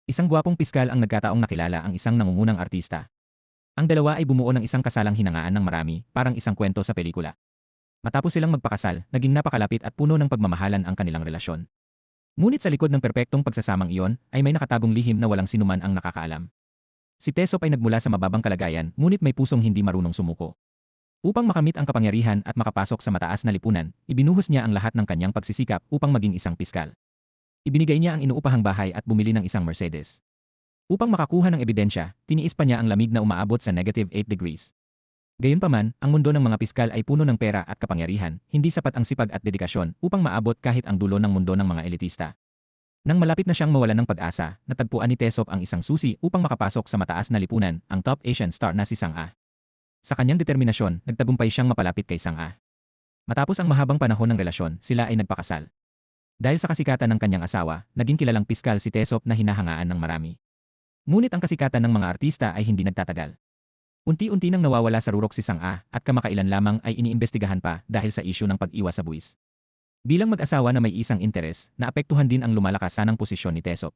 Isang gwapong piskal ang nagkataong nakilala ang isang nangungunang artista. Ang dalawa ay bumuo ng isang kasalang hinangaan ng marami, parang isang kwento sa pelikula. Matapos silang magpakasal, naging napakalapit at puno ng pagmamahalan ang kanilang relasyon. Ngunit sa likod ng perpektong pagsasamang iyon, ay may nakatagong lihim na walang sinuman ang nakakaalam. Si Tesop ay nagmula sa mababang kalagayan, ngunit may pusong hindi marunong sumuko. Upang makamit ang kapangyarihan at makapasok sa mataas na lipunan, ibinuhos niya ang lahat ng kanyang pagsisikap upang maging isang piskal. Ibinigay niya ang inuupahang bahay at bumili ng isang Mercedes. Upang makakuha ng ebidensya, tiniis pa niya ang lamig na umaabot sa -8 degrees. Gayunpaman, ang mundo ng mga piskal ay puno ng pera at kapangyarihan, hindi sapat ang sipag at dedikasyon upang maabot kahit ang dulo ng mundo ng mga elitista. Nang malapit na siyang mawalan ng pag-asa, natagpuan ni Tesop ang isang susi upang makapasok sa mataas na lipunan, ang top Asian star na si Sang-ah. Sa kanyang determinasyon, nagtagumpay siyang mapalapit kay Sang-ah. Matapos ang mahabang panahon ng relasyon, sila ay nagpakasal. Dahil sa kasikatan ng kanyang asawa, naging kilalang piskal si Tesop na hinahangaan ng marami. Ngunit ang kasikatan ng mga artista ay hindi nagtatagal. Unti-unti nang nawawala sa rurok si Sang-ah at kamakailan lamang ay iniimbestigahan pa dahil sa isyu ng pag-iwas sa buwis. Bilang mag-asawa na may isang interes, naapektuhan din ang lumalakas sanang posisyon ni Tesop.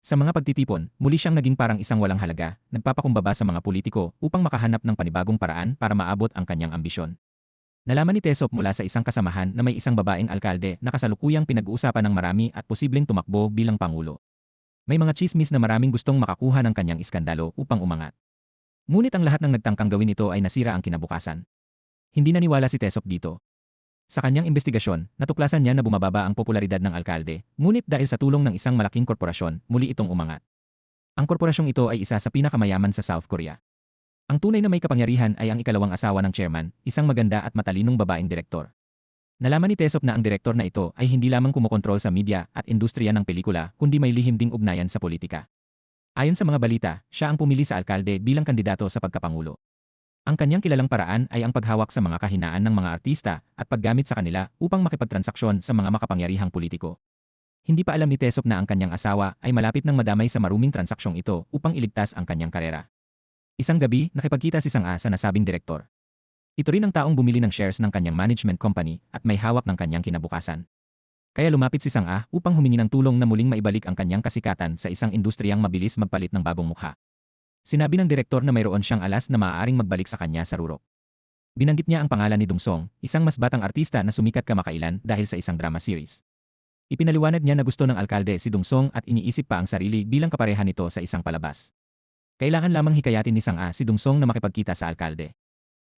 Sa mga pagtitipon, muli siyang naging parang isang walang halaga, nagpapakumbaba sa mga politiko upang makahanap ng panibagong paraan para maabot ang kanyang ambisyon. Nalaman ni Tesop mula sa isang kasamahan na may isang babaeng alkalde na kasalukuyang pinag-uusapan ng marami at posibleng tumakbo bilang pangulo. May mga tsismis na maraming gustong makakuha ng kanyang iskandalo upang umangat. Ngunit ang lahat ng nagtangkang gawin ito ay nasira ang kinabukasan. Hindi naniwala si Tesop dito. Sa kanyang investigasyon, natuklasan niya na bumababa ang popularidad ng alkalde, ngunit dahil sa tulong ng isang malaking korporasyon, muli itong umangat. Ang korporasyong ito ay isa sa pinakamayaman sa South Korea. Ang tunay na may kapangyarihan ay ang ikalawang asawa ng chairman, isang maganda at matalinong babaeng direktor. Nalaman ni Tesop na ang direktor na ito ay hindi lamang kumokontrol sa media at industriya ng pelikula, kundi may lihim ding ugnayan sa politika. Ayon sa mga balita, siya ang pumili sa alkalde bilang kandidato sa pagkapangulo. Ang kanyang kilalang paraan ay ang paghawak sa mga kahinaan ng mga artista at paggamit sa kanila upang makipagtransaksyon sa mga makapangyarihang politiko. Hindi pa alam ni Tesop na ang kanyang asawa ay malapit nang madamay sa maruming transaksyong ito upang iligtas ang kanyang karera. Isang gabi, nakipagkita si Sang-ah sa nasabing direktor. Ito rin ang taong bumili ng shares ng kanyang management company at may hawak ng kanyang kinabukasan. Kaya lumapit si Sang-ah upang humingi ng tulong na muling maibalik ang kanyang kasikatan sa isang industriyang mabilis magpalit ng bagong mukha. Sinabi ng direktor na mayroon siyang alas na maaaring magbalik sa kanya sa rurok. Binanggit niya ang pangalan ni Dong-song, isang mas batang artista na sumikat kamakailan dahil sa isang drama series. Ipinaliwanag niya na gusto ng alkalde si Dong-song at iniisip pa ang sarili bilang kapareha nito sa isang palabas. Kailangan lamang hikayatin ni Sang-ah si Dong-song na makipagkita sa alkalde.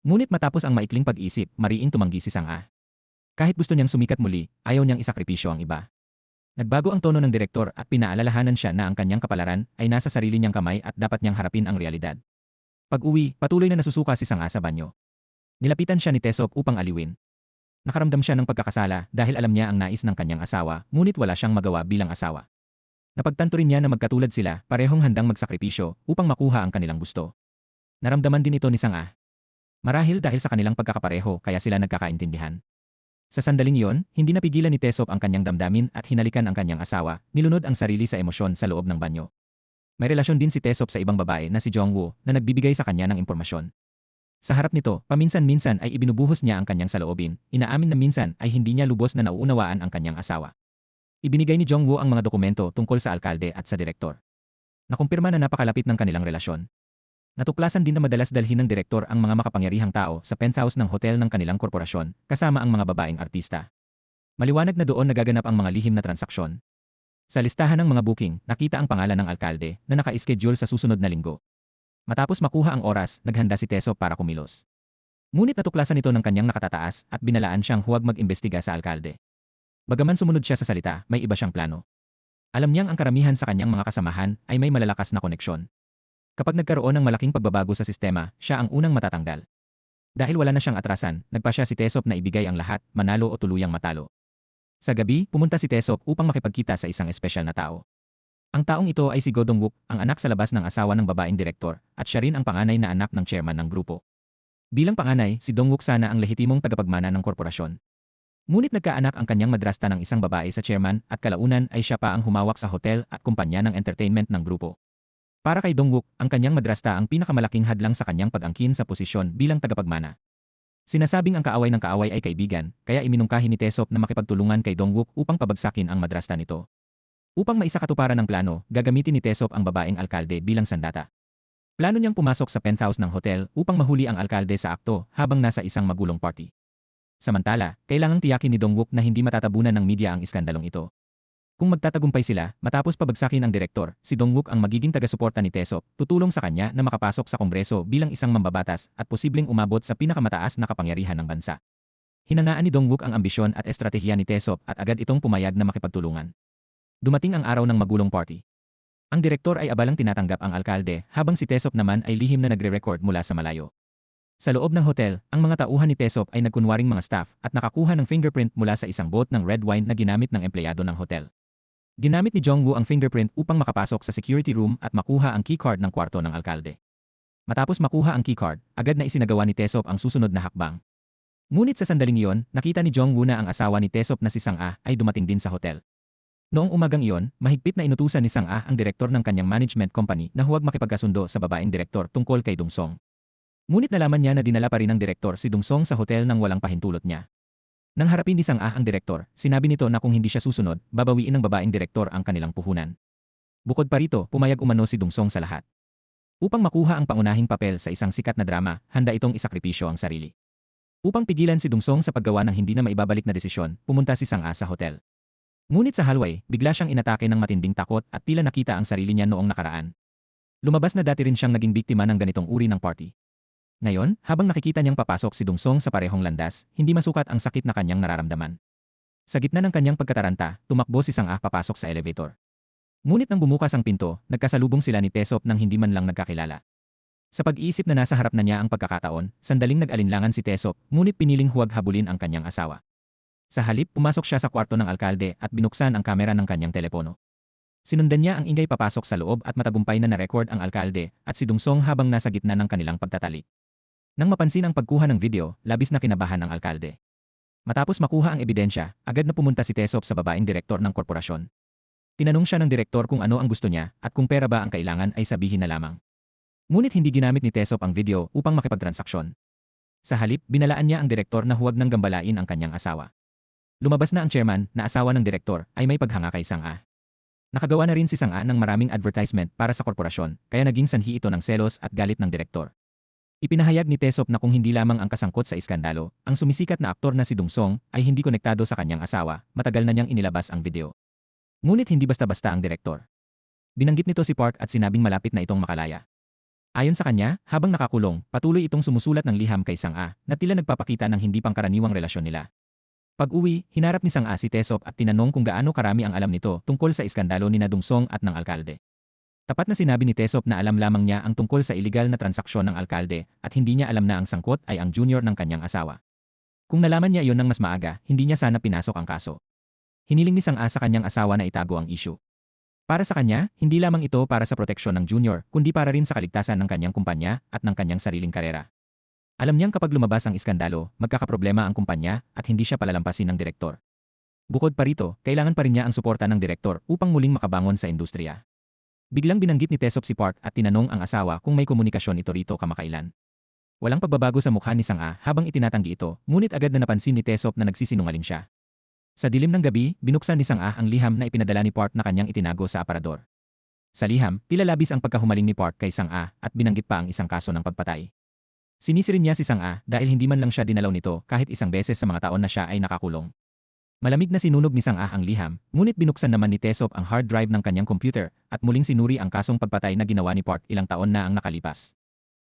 Ngunit matapos ang maikling pag-isip, mariing tumanggi si Sang-ah. Kahit gusto niyang sumikat muli, ayaw niyang isakripisyo ang iba. Nagbago ang tono ng direktor at pinaalalahanan siya na ang kanyang kapalaran ay nasa sarili niyang kamay at dapat niyang harapin ang realidad. Pag-uwi, patuloy na nasusuka si Sang-ah sa banyo. Nilapitan siya ni Tesop upang aliwin. Nakaramdam siya ng pagkakasala dahil alam niya ang nais ng kanyang asawa, ngunit wala siyang magawa bilang asawa. Napagtanto rin niya na magkatulad sila, parehong handang magsakripisyo upang makuha ang kanilang gusto. Naramdaman din ito ni Sang-ah. Marahil dahil sa kanilang pagkakapareho kaya sila nagkakaintindihan. Sa sandaling iyon, hindi napigilan ni Tesop ang kanyang damdamin at hinalikan ang kanyang asawa, nilunod ang sarili sa emosyon sa loob ng banyo. May relasyon din si Tesop sa ibang babae na si Jongwoo na nagbibigay sa kanya ng impormasyon. Sa harap nito, paminsan-minsan ay ibinubuhos niya ang kanyang saloobin, inaamin na minsan ay hindi niya lubos na nauunawaan ang kanyang asawa. Ibinigay ni Jongwoo ang mga dokumento tungkol sa alkalde at sa direktor. Nakumpirma na napakalapit ng kanilang relasyon. Natuklasan din na madalas dalhin ng direktor ang mga makapangyarihang tao sa penthouse ng hotel ng kanilang korporasyon, kasama ang mga babaeng artista. Maliwanag na doon nagaganap ang mga lihim na transaksyon. Sa listahan ng mga booking, nakita ang pangalan ng alkalde na naka-schedule sa susunod na linggo. Matapos makuha ang oras, naghanda si Tesop para kumilos. Ngunit natuklasan ito ng kanyang nakatataas at binalaan siyang huwag mag-imbestiga sa alkalde. Bagaman sumunod siya sa salita, may iba siyang plano. Alam niyang ang karamihan sa kanyang mga kasamahan ay may malalakas na koneksyon. Kapag nagkaroon ng malaking pagbabago sa sistema, siya ang unang matatanggal. Dahil wala na siyang atrasan, nagpa siya si Tesop na ibigay ang lahat, manalo o tuluyang matalo. Sa gabi, pumunta si Tesop upang makipagkita sa isang espesyal na tao. Ang taong ito ay si Go Dong-wook, ang anak sa labas ng asawa ng babaeng direktor, at siya rin ang panganay na anak ng chairman ng grupo. Bilang panganay, si Dong-wook sana ang lehitimong tagapagmana ng korporasyon. Ngunit nagkaanak ang kanyang madrasta ng isang babae sa chairman at kalaunan ay siya pa ang humawak sa hotel at kumpanya ng entertainment ng grupo. Para kay Dong-wook, ang kanyang madrasta ang pinakamalaking hadlang sa kanyang pag-angkin sa posisyon bilang tagapagmana. Sinasabing ang kaaway ng kaaway ay kaibigan, kaya iminungkahi ni Tesop na makipagtulungan kay Dong-wook upang pabagsakin ang madrasta nito. Upang maisakatuparan ng plano, gagamitin ni Tesop ang babaeng alkalde bilang sandata. Plano niyang pumasok sa penthouse ng hotel upang mahuli ang alkalde sa akto habang nasa isang magulong party. Samantala, kailangang tiyakin ni Dongwook na hindi matatabunan ng media ang iskandalong ito. Kung magtatagumpay sila, matapos pabagsakin ang direktor, si Dongwook ang magiging taga-suporta ni Tesop, tutulong sa kanya na makapasok sa Kongreso bilang isang mambabatas at posibleng umabot sa pinakamataas na kapangyarihan ng bansa. Hinangaan ni Dongwook ang ambisyon at estratehiya ni Tesop at agad itong pumayag na makipagtulungan. Dumating ang araw ng magulong party. Ang direktor ay abalang tinatanggap ang alkalde habang si Tesop naman ay lihim na nagre-record mula sa malayo. Sa loob ng hotel, ang mga tauhan ni Tesop ay nagkunwaring mga staff at nakakuha ng fingerprint mula sa isang bot ng red wine na ginamit ng empleyado ng hotel. Ginamit ni Jongwoo ang fingerprint upang makapasok sa security room at makuha ang keycard ng kwarto ng alkalde. Matapos makuha ang keycard, agad na isinagawa ni Tesop ang susunod na hakbang. Ngunit sa sandaling iyon, nakita ni Jongwoo na ang asawa ni Tesop na si Sang-ah ay dumating din sa hotel. Noong umagang iyon, mahigpit na inutusan ni Sang-ah ang direktor ng kanyang management company na huwag makipagkasundo sa babaeng direktor tungkol kay Dungsong. Ngunit nalaman niya na dinala pa rin ng direktor si Dungsong sa hotel nang walang pahintulot niya. Nang harapin ni Sang-ah ang direktor, sinabi nito na kung hindi siya susunod, babawiin ng babaeng direktor ang kanilang puhunan. Bukod pa rito, pumayag umano si Dungsong sa lahat. Upang makuha ang pangunahing papel sa isang sikat na drama, handa itong isakripisyo ang sarili. Upang pigilan si Dungsong sa paggawa ng hindi na maibabalik na desisyon, pumunta si Sang-ah sa hotel. Ngunit sa hallway, bigla siyang inatake ng matinding takot at tila nakita ang sarili niya noong nakaraan. Lumabas na dati rin siyang naging biktima ng ganitong uri ng party. Ngayon, habang nakikita niyang papasok si Dungsong sa parehong landas, hindi masukat ang sakit na kanyang nararamdaman. Sa gitna ng kanyang pagkataranta, tumakbo si Sang-ah papasok sa elevator. Ngunit nang bumukas ang pinto, nagkasalubong sila ni Tesop nang hindi man lang nagkakilala. Sa pag-iisip na nasa harap na niya ang pagkakataon, sandaling nag-alinlangan si Tesop, ngunit piniling huwag habulin ang kanyang asawa. Sa halip, pumasok siya sa kwarto ng alkalde at binuksan ang kamera ng kanyang telepono. Sinundan niya ang ingay papasok sa loob at matagumpay na na-record ang alkalde at si Dungsong habang nasa gitna ng kanilang pagtatalik. Nang mapansin ang pagkuha ng video, labis na kinabahan ang alkalde. Matapos makuha ang ebidensya, agad na pumunta si Tesop sa babaeng direktor ng korporasyon. Tinanong siya ng direktor kung ano ang gusto niya at kung pera ba ang kailangan ay sabihin na lamang. Ngunit hindi ginamit ni Tesop ang video upang makipagtransaksyon. Sa halip, binalaan niya ang direktor na huwag nang gambalain ang kanyang asawa. Lumabas na ang chairman na asawa ng direktor ay may paghanga kay Sang-ah. Nakagawa na rin si Sang-ah ng maraming advertisement para sa korporasyon kaya naging sanhi ito ng selos at galit ng direktor. Ipinahayag ni Tesop na kung hindi lamang ang kasangkot sa iskandalo, ang sumisikat na aktor na si Dungsong ay hindi konektado sa kanyang asawa, matagal na niyang inilabas ang video. Ngunit hindi basta-basta ang direktor. Binanggit nito si Park at sinabing malapit na itong makalaya. Ayon sa kanya, habang nakakulong, patuloy itong sumusulat ng liham kay Sang-ah na tila nagpapakita ng hindi pangkaraniwang relasyon nila. Pag-uwi, hinarap ni Sang-ah si Tesop at tinanong kung gaano karami ang alam nito tungkol sa iskandalo ni Dungsong at ng alkalde. Tapat na sinabi ni Tesop na alam lamang niya ang tungkol sa iligal na transaksyon ng alkalde at hindi niya alam na ang sangkot ay ang junior ng kanyang asawa. Kung nalaman niya iyon ng mas maaga, hindi niya sana pinasok ang kaso. Hiniling ni Sang-ah sa kanyang asawa na itago ang issue. Para sa kanya, hindi lamang ito para sa proteksyon ng junior, kundi para rin sa kaligtasan ng kanyang kumpanya at ng kanyang sariling karera. Alam niyang kapag lumabas ang iskandalo, magkakaproblema ang kumpanya at hindi siya palalampasin ng direktor. Bukod pa rito, kailangan pa rin niya ang suporta ng direktor upang muling makabangon sa industriya. Biglang binanggit ni Tesop si Park at tinanong ang asawa kung may komunikasyon ito rito kamakailan. Walang pagbabago sa mukha ni Sang-ah habang itinatanggi ito, ngunit agad na napansin ni Tesop na nagsisinungaling siya. Sa dilim ng gabi, binuksan ni Sang-ah ang liham na ipinadala ni Park na kanyang itinago sa aparador. Sa liham, tila labis ang pagkahumaling ni Park kay Sang-ah at binanggit pa ang isang kaso ng pagpatay. Sinisirin niya si Sang-ah dahil hindi man lang siya dinalaw nito kahit isang beses sa mga taon na siya ay nakakulong. Malamig na sinunog ni Sang-ah ang liham, ngunit binuksan naman ni Tesop ang hard drive ng kanyang computer at muling sinuri ang kasong pagpatay na ginawa ni Park ilang taon na ang nakalipas.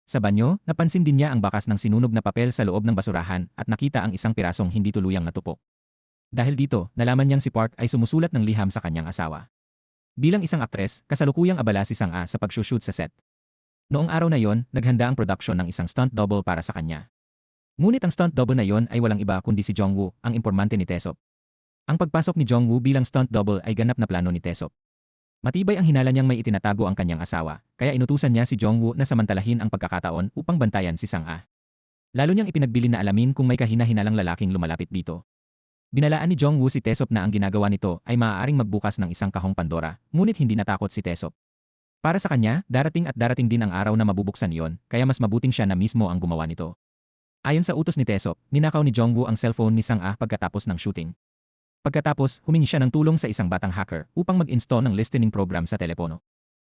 Sa banyo, napansin din niya ang bakas ng sinunog na papel sa loob ng basurahan at nakita ang isang pirasong hindi tuluyang natupok. Dahil dito, nalaman niyang si Park ay sumusulat ng liham sa kanyang asawa. Bilang isang aktres, kasalukuyang abala si Sang-ah sa pag-shoot sa set. Noong araw na yon, naghanda ang production ng isang stunt double para sa kanya. Ngunit ang stunt double na yon ay walang iba kundi si Jongwoo, ang impormante ni Tesop. Ang pagpasok ni Jongwoo bilang stunt double ay ganap na plano ni Tesop. Matibay ang hinala niyang may itinatago ang kanyang asawa, kaya inutusan niya si Jongwoo na samantalahin ang pagkakataon upang bantayan si Sang-ah. Lalo niyang ipinagbilin na alamin kung may kahina-hinalang lalaking lumalapit dito. Binalaan ni Jongwoo si Tesop na ang ginagawa nito ay maaaring magbukas ng isang kahong Pandora, ngunit hindi natakot si Tesop. Para sa kanya, darating at darating din ang araw na mabubuksan iyon, kaya mas mabuting siya na mismo ang gumawa nito. Ayon sa utos ni Tesop, ninakaw ni Jongwoo ang cellphone ni Sang-ah pagkatapos ng shooting. Pagkatapos, humingi siya ng tulong sa isang batang hacker upang mag-install ng listening program sa telepono.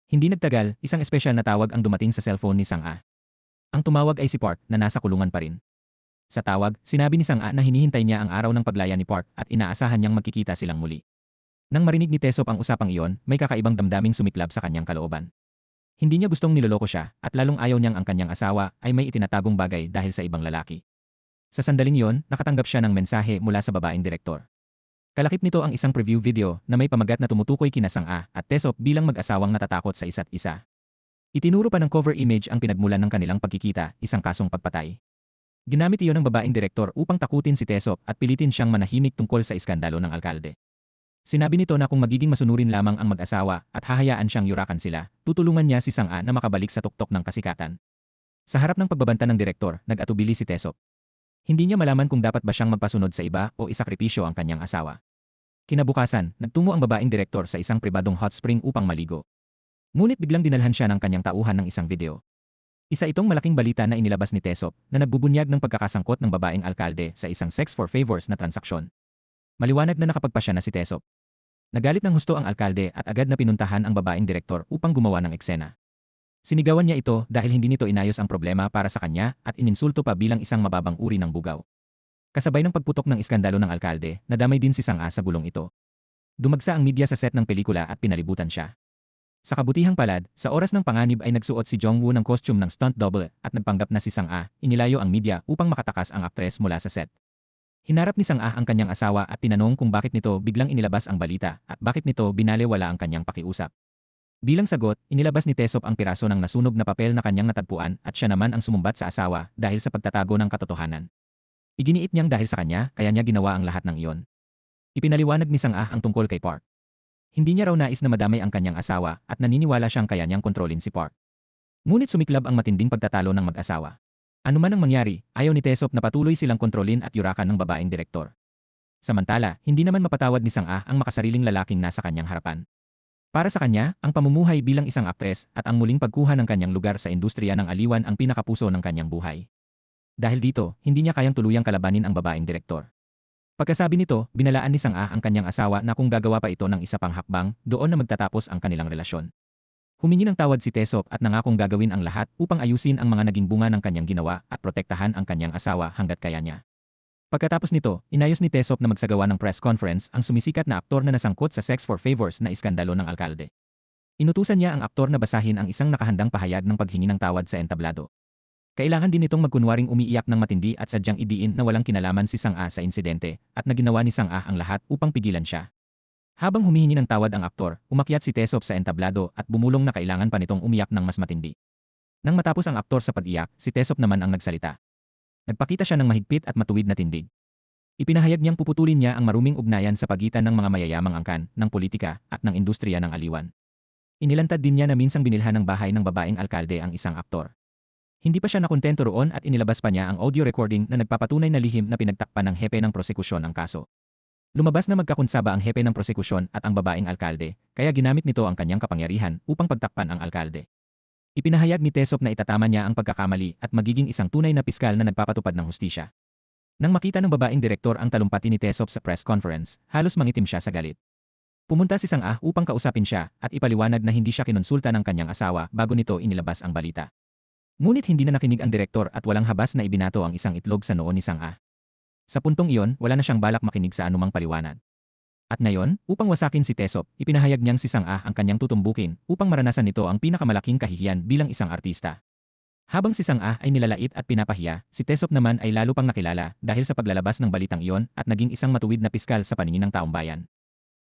Hindi nagtagal, isang espesyal na tawag ang dumating sa cellphone ni Sang-a. Ang tumawag ay si Park na nasa kulungan pa rin. Sa tawag, sinabi ni Sang-a na hinihintay niya ang araw ng paglaya ni Park at inaasahan niyang magkikita silang muli. Nang marinig ni Tesop ang usapang iyon, may kakaibang damdaming sumiklab sa kanyang kalooban. Hindi niya gustong niloloko siya at lalong ayaw niyang ang kanyang asawa ay may itinatagong bagay dahil sa ibang lalaki. Sa sandaling iyon, nakatanggap siya ng mensahe mula sa babaeng direktor. Kalakip nito ang isang preview video na may pamagat na tumutukoy kina Sang-a at Tesop bilang mag-asawang natatakot sa isa't isa. Itinuro pa ng cover image ang pinagmulan ng kanilang pagkikita, isang kasong pagpatay. Ginamit iyon ng babaeng direktor upang takutin si Tesop at pilitin siyang manahimik tungkol sa iskandalo ng alkalde. Sinabi nito na kung magiging masunurin lamang ang mag-asawa at hahayaan siyang yurakan sila, tutulungan niya si Sang-a na makabalik sa tuktok ng kasikatan. Sa harap ng pagbabanta ng direktor, nag-atubili si Tesop. Hindi niya malaman kung dapat ba siyang magpasunod sa iba o isakripisyo ang kanyang asawa. Kinabukasan, nagtungo ang babaeng direktor sa isang pribadong hot spring upang maligo. Ngunit biglang dinalhan siya ng kanyang tauhan ng isang video. Isa itong malaking balita na inilabas ni Tesop na nagbubunyag ng pagkakasangkot ng babaeng alkalde sa isang sex for favors na transaksyon. Maliwanag na nakapagpasya na si Tesop. Nagalit ng husto ang alkalde at agad na pinuntahan ang babaeng direktor upang gumawa ng eksena. Sinigawan niya ito dahil hindi nito inayos ang problema para sa kanya at ininsulto pa bilang isang mababang uri ng bugaw. Kasabay ng pagputok ng iskandalo ng alkalde, nadamay din si Sang-a sa gulong ito. Dumagsa ang media sa set ng pelikula at pinalibutan siya. Sa kabutihang palad, sa oras ng panganib ay nagsuot si Jong-woo ng costume ng stunt double at nagpanggap na si Sang-a, inilayo ang media upang makatakas ang aktres mula sa set. Hinarap ni Sang-a ang kanyang asawa at tinanong kung bakit nito biglang inilabas ang balita at bakit nito binalewala ang kanyang pakiusap. Bilang sagot, inilabas ni Tesop ang piraso ng nasunog na papel na kanyang natagpuan at siya naman ang sumumbat sa asawa dahil sa pagtatago ng katotohanan. Iginiit niyang dahil sa kanya, kaya niya ginawa ang lahat ng iyon. Ipinaliwanag ni Sang-a ang tungkol kay Park. Hindi niya raw nais na madamay ang kanyang asawa at naniniwala siyang kaya niyang kontrolin si Park. Ngunit sumiklab ang matinding pagtatalo ng mag-asawa. Ano man ang mangyari, ayaw ni Tesop na patuloy silang kontrolin at yurakan ng babaeng direktor. Samantala, hindi naman mapatawad ni Sang-a ang makasariling lalaking nasa kanyang harapan. Para sa kanya, ang pamumuhay bilang isang aktres at ang muling pagkuha ng kanyang lugar sa industriya ng aliwan ang pinakapuso ng kanyang buhay. Dahil dito, hindi niya kayang tuluyang kalabanin ang babaeng direktor. Pagkasabi nito, binalaan ni Sang-a ang kanyang asawa na kung gagawa pa ito ng isa pang hakbang, doon na magtatapos ang kanilang relasyon. Humingi ng tawad si Tesop at nangakong gagawin ang lahat upang ayusin ang mga naging bunga ng kanyang ginawa at protektahan ang kanyang asawa hanggat kaya niya. Pagkatapos nito, inayos ni Tesop na magsagawa ng press conference ang sumisikat na aktor na nasangkot sa sex for favors na iskandalo ng alkalde. Inutusan niya ang aktor na basahin ang isang nakahandang pahayag ng paghingi ng tawad sa entablado. Kailangan din nitong magkunwaring umiiyak ng matindi at sadyang idiin na walang kinalaman si Sang-a sa insidente at na ginawa ni Sang-a ang lahat upang pigilan siya. Habang humihingi ng tawad ang aktor, umakyat si Tesop sa entablado at bumulong na kailangan pa nitong umiyak ng mas matindi. Nang matapos ang aktor sa pag-iyak, si Tesop naman ang nagsalita. Nagpakita siya ng mahigpit at matuwid na tindig. Ipinahayag niyang puputulin niya ang maruming ugnayan sa pagitan ng mga mayayamang angkan, ng politika, at ng industriya ng aliwan. Inilantad din niya na minsang binilhan ng bahay ng babaeng alkalde ang isang aktor. Hindi pa siya nakontento roon at inilabas pa niya ang audio recording na nagpapatunay na lihim na pinagtakpan ng hepe ng prosekusyon ang kaso. Lumabas na magkakunsaba ang hepe ng prosekusyon at ang babaeng alkalde, kaya ginamit nito ang kanyang kapangyarihan upang pagtakpan ang alkalde. Ipinahayag ni Tesop na itatama niya ang pagkakamali at magiging isang tunay na piskal na nagpapatupad ng hustisya. Nang makita ng babaeng direktor ang talumpati ni Tesop sa press conference, halos mangitim siya sa galit. Pumunta si Sang-a upang kausapin siya at ipaliwanag na hindi siya kinonsulta ng kanyang asawa bago nito inilabas ang balita. Ngunit hindi na nakinig ang direktor at walang habas na ibinato ang isang itlog sa noo ni Sang-a. Sa puntong iyon, wala na siyang balak makinig sa anumang paliwanag. At ngayon, upang wasakin si Tesop, ipinahayag niyang si Sang-a ang kanyang tutumbukin upang maranasan nito ang pinakamalaking kahihiyan bilang isang artista. Habang si Sang-a ay nilalait at pinapahiya, si Tesop naman ay lalo pang nakilala dahil sa paglalabas ng balitang iyon at naging isang matuwid na piskal sa paningin ng taong bayan.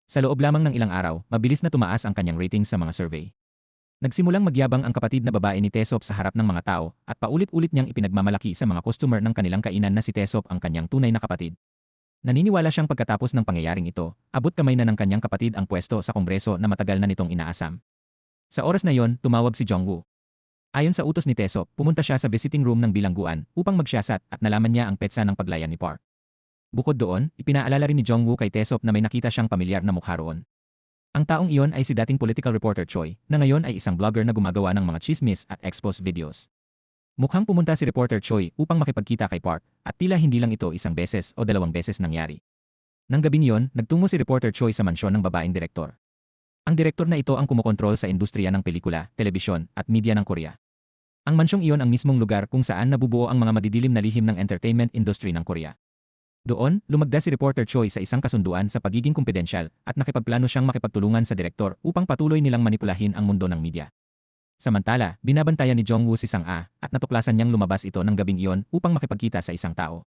Sa loob lamang ng ilang araw, mabilis na tumaas ang kanyang ratings sa mga survey. Nagsimulang magyabang ang kapatid na babae ni Tesop sa harap ng mga tao at paulit-ulit niyang ipinagmamalaki sa mga customer ng kanilang kainan na si Tesop ang kanyang tunay na kapatid. Naniniwala siyang pagkatapos ng pangyayaring ito, abot kamay na ng kanyang kapatid ang pwesto sa kongreso na matagal na nitong inaasam. Sa oras na yon, tumawag si Jong-woo. Ayon sa utos ni Tesop, pumunta siya sa visiting room ng bilangguan upang magsiyasat at nalaman niya ang petsa ng paglaya ni Park. Bukod doon, ipinaalala rin ni Jong-woo kay Tesop na may nakita siyang pamilyar na mukha roon. Ang taong iyon ay si dating political reporter Choi, na ngayon ay isang vlogger na gumagawa ng mga chismis at expose videos. Mukhang pumunta si reporter Choi upang makipagkita kay Park, at tila hindi lang ito isang beses o dalawang beses nangyari. Nang gabing iyon, nagtungo si Reporter Choi sa mansyon ng babaeng direktor. Ang direktor na ito ang kumokontrol sa industriya ng pelikula, telebisyon, at media ng Korea. Ang mansyong iyon ang mismong lugar kung saan nabubuo ang mga madidilim na lihim ng entertainment industry ng Korea. Doon, lumagda si Reporter Choi sa isang kasunduan sa pagiging kumpidensyal at nakipagplano siyang makipagtulungan sa direktor upang patuloy nilang manipulahin ang mundo ng media. Samantala, binabantayan ni Jong-woo si Sang-ah at natuklasan niyang lumabas ito ng gabing iyon upang makipagkita sa isang tao.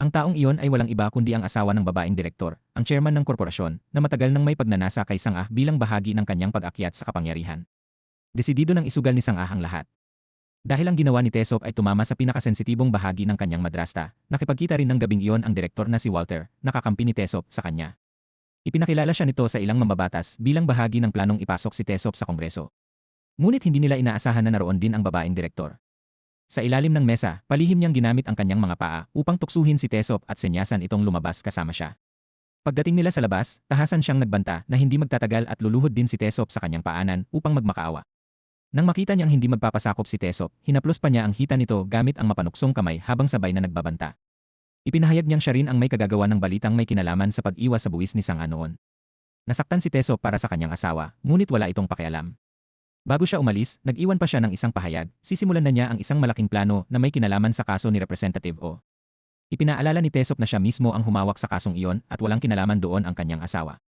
Ang taong iyon ay walang iba kundi ang asawa ng babaeng direktor, ang chairman ng korporasyon, na matagal nang may pagnanasa kay Sang-ah bilang bahagi ng kanyang pag-akyat sa kapangyarihan. Desidido nang isugal ni Sang-ah ang lahat. Dahil ang ginawa ni Tae-seop ay tumama sa pinakasensitibong bahagi ng kanyang madrasta, nakipagkita rin ng gabing iyon ang direktor na si Walter, nakakampi ni Tae-seop sa kanya. Ipinakilala siya nito sa ilang mambabatas bilang bahagi ng planong ipasok si Tae-seop sa Kongreso. Ngunit hindi nila inaasahan na naroon din ang babaeng direktor. Sa ilalim ng mesa, palihim niyang ginamit ang kanyang mga paa upang tuksuhin si Tae-seop at senyasan itong lumabas kasama siya. Pagdating nila sa labas, tahasan siyang nagbanta na hindi magtatagal at luluhod din si Tae-seop sa kanyang paanan upang magmakaawa. Nang makita niyang hindi magpapasakop si Tae-seop, hinaplos pa niya ang hita nito gamit ang mapanuksong kamay habang sabay na nagbabanta. Ipinahayag niyang siya rin ang may kagagawa ng balitang may kinalaman sa pag-iwas sa buwis ni Sang-ah noon. Nasaktan si Tae-seop para sa kanyang asawa, ngunit wala itong pakialam. Bago siya umalis, nag-iwan pa siya ng isang pahayag, sisimulan na niya ang isang malaking plano na may kinalaman sa kaso ni Representative Oh. Ipinaalala ni Tae-seop na siya mismo ang humawak sa kasong iyon at walang kinalaman doon ang kanyang asawa.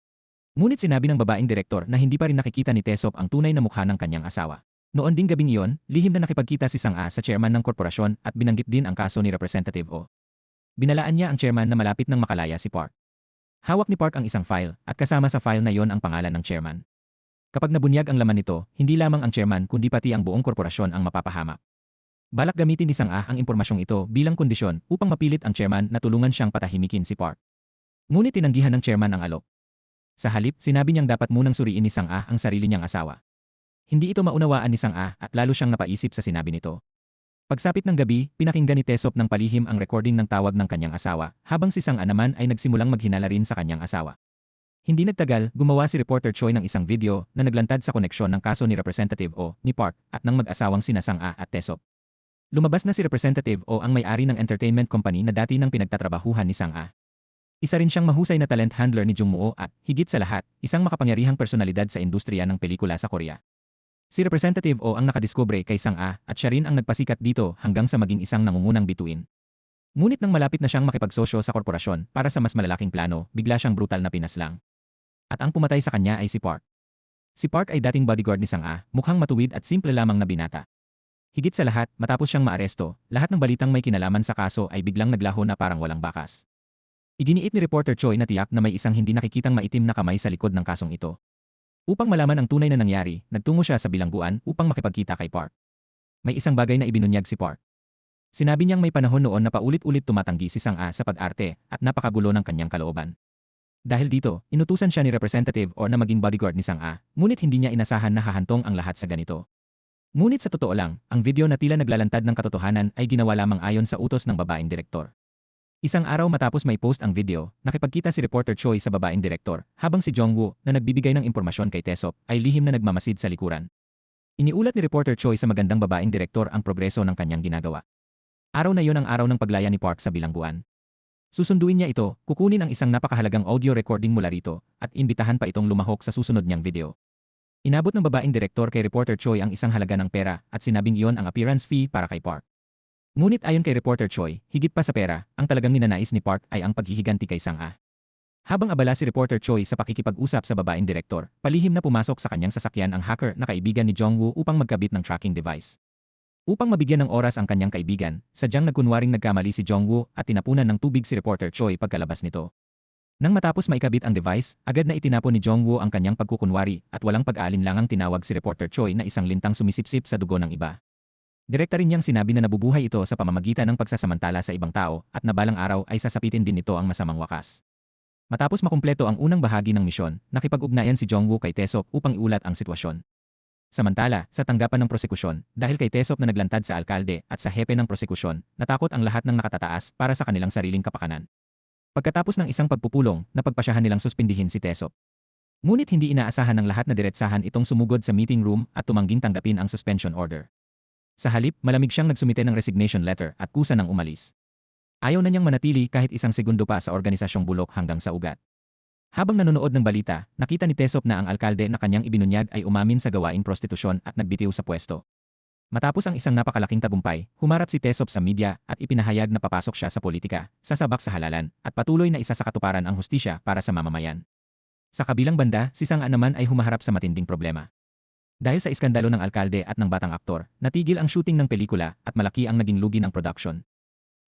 Ngunit sinabi ng babaeng direktor na hindi pa rin nakikita ni Tae-seop ang tunay na mukha ng kanyang asawa. Noon ding gabing iyon, lihim na nakipagkita si Sang-ah sa chairman ng korporasyon at binanggit din ang kaso ni Representative Oh. Binalaan niya ang chairman na malapit nang makalaya si Park. Hawak ni Park ang isang file at kasama sa file na iyon ang pangalan ng chairman. Kapag nabunyag ang laman nito, hindi lamang ang chairman kundi pati ang buong korporasyon ang mapapahamak. Balak gamitin ni Sang-ah ang impormasyong ito bilang kondisyon upang mapilit ang chairman na tulungan siyang patahimikin si Park. Ngunit tinanggihan ng chairman ang alok. Sa halip, sinabi niyang dapat munang suriin ni Sang-ah ang sarili niyang asawa. Hindi ito maunawaan ni Sang-ah at lalo siyang napaisip sa sinabi nito. Pagsapit ng gabi, pinakinggan ni Tae-seop ng palihim ang recording ng tawag ng kanyang asawa, habang si Sang-ah naman ay nagsimulang maghinala rin sa kanyang asawa. Hindi nagtagal, gumawa si Reporter Choi ng isang video na naglantad sa koneksyon ng kaso ni Representative Oh, ni Park, at ng mag-asawang sina Sang-ah at Tae-seop. Lumabas na si Representative Oh ang may-ari ng entertainment company na dati nang pinagtatrabahuhan ni Sang-ah. Isa rin siyang mahusay na talent handler ni Jung-woo at, higit sa lahat, isang makapangyarihang personalidad sa industriya ng pelikula sa Korea. Si Representative Oh ang nakadiskubre kay Sang-ah at siya rin ang nagpasikat dito hanggang sa maging isang nangungunang bituin. Ngunit nang malapit na siyang makipagsosyo sa korporasyon para sa mas malalaking plano, bigla siyang brutal na pinaslang. At ang pumatay sa kanya ay si Park. Si Park ay dating bodyguard ni Sang-ah, mukhang matuwid at simple lamang na binata. Higit sa lahat, matapos siyang maaresto, lahat ng balitang may kinalaman sa kaso ay biglang naglaho na parang walang bakas. Iginiit ni Reporter Choi na tiyak na may isang hindi nakikitang maitim na kamay sa likod ng kasong ito. Upang malaman ang tunay na nangyari, nagtungo siya sa bilangguan upang makipagkita kay Park. May isang bagay na ibinunyag si Park. Sinabi niyang may panahon noon na paulit-ulit tumatanggi si Sang-ah sa pag-arte at napakagulo ng kanyang kalooban. Dahil dito, inutusan siya ni Representative Oh na maging bodyguard ni Sang-ah, ngunit hindi niya inasahan na hahantong ang lahat sa ganito. Ngunit sa totoo lang, ang video na tila naglalantad ng katotohanan ay ginawa lamang ayon sa utos ng babaeng direktor. Isang araw matapos may post ang video, nakipagkita si Reporter Choi sa babaeng direktor, habang si Jong-woo, na nagbibigay ng impormasyon kay Tae-seop, ay lihim na nagmamasid sa likuran. Iniulat ni Reporter Choi sa magandang babaeng direktor ang progreso ng kanyang ginagawa. Araw na yon ang araw ng paglaya ni Park sa bilangguan. Susunduin niya ito, kukunin ang isang napakahalagang audio recording mula rito, at imbitahan pa itong lumahok sa susunod niyang video. Inabot ng babaeng direktor kay Reporter Choi ang isang halaga ng pera at sinabing iyon ang appearance fee para kay Park. Ngunit ayon kay Reporter Choi, higit pa sa pera, ang talagang ninanais ni Park ay ang paghihiganti kay Sang-ah. Habang abala si Reporter Choi sa pakikipag-usap sa babaeng direktor, palihim na pumasok sa kanyang sasakyan ang hacker na kaibigan ni Jong-woo upang magkabit ng tracking device. Upang mabigyan ng oras ang kanyang kaibigan, sadyang nagkunwaring nagkamali si Jong-woo at tinapunan ng tubig si Reporter Choi pagkalabas nito. Nang matapos maikabit ang device, agad na itinapon ni Jong-woo ang kanyang pagkukunwari at walang pag-aalinlangang tinawag si Reporter Choi na isang lintang sumisipsip sa dugo ng iba. Direkta rin niyang sinabi na nabubuhay ito sa pamamagitan ng pagsasamantala sa ibang tao at na balang araw ay sasapitin din nito ang masamang wakas. Matapos makumpleto ang unang bahagi ng misyon, nakipag-ugnayan si Jong-woo kay Tae-seop upang iulat ang sitwasyon. Samantala, sa tanggapan ng prosekusyon, dahil kay Tae-seop na naglantad sa alkalde at sa hepe ng prosekusyon, natakot ang lahat ng nakatataas para sa kanilang sariling kapakanan. Pagkatapos ng isang pagpupulong, napagpasyahan nilang suspindihin si Tae-seop. Ngunit hindi inaasahan ng lahat na diretsahan itong sumugod sa meeting room at tumangging tanggapin ang suspension order. Sa halip, malamig siyang nagsumite ng resignation letter at kusa ng umalis. Ayaw na niyang manatili kahit isang segundo pa sa organisasyong bulok hanggang sa ugat. Habang nanonood ng balita, nakita ni Tesop na ang alkalde na kanyang ibinunyag ay umamin sa gawaing prostitusyon at nagbitiw sa pwesto. Matapos ang isang napakalaking tagumpay, humarap si Tesop sa media at ipinahayag na papasok siya sa politika, sasabak sa halalan, at patuloy na isa sa katuparan ang hustisya para sa mamamayan. Sa kabilang banda, si Sang-a naman ay humaharap sa matinding problema. Dahil sa iskandalo ng alkalde at ng batang aktor, natigil ang shooting ng pelikula at malaki ang naging lugi ng production.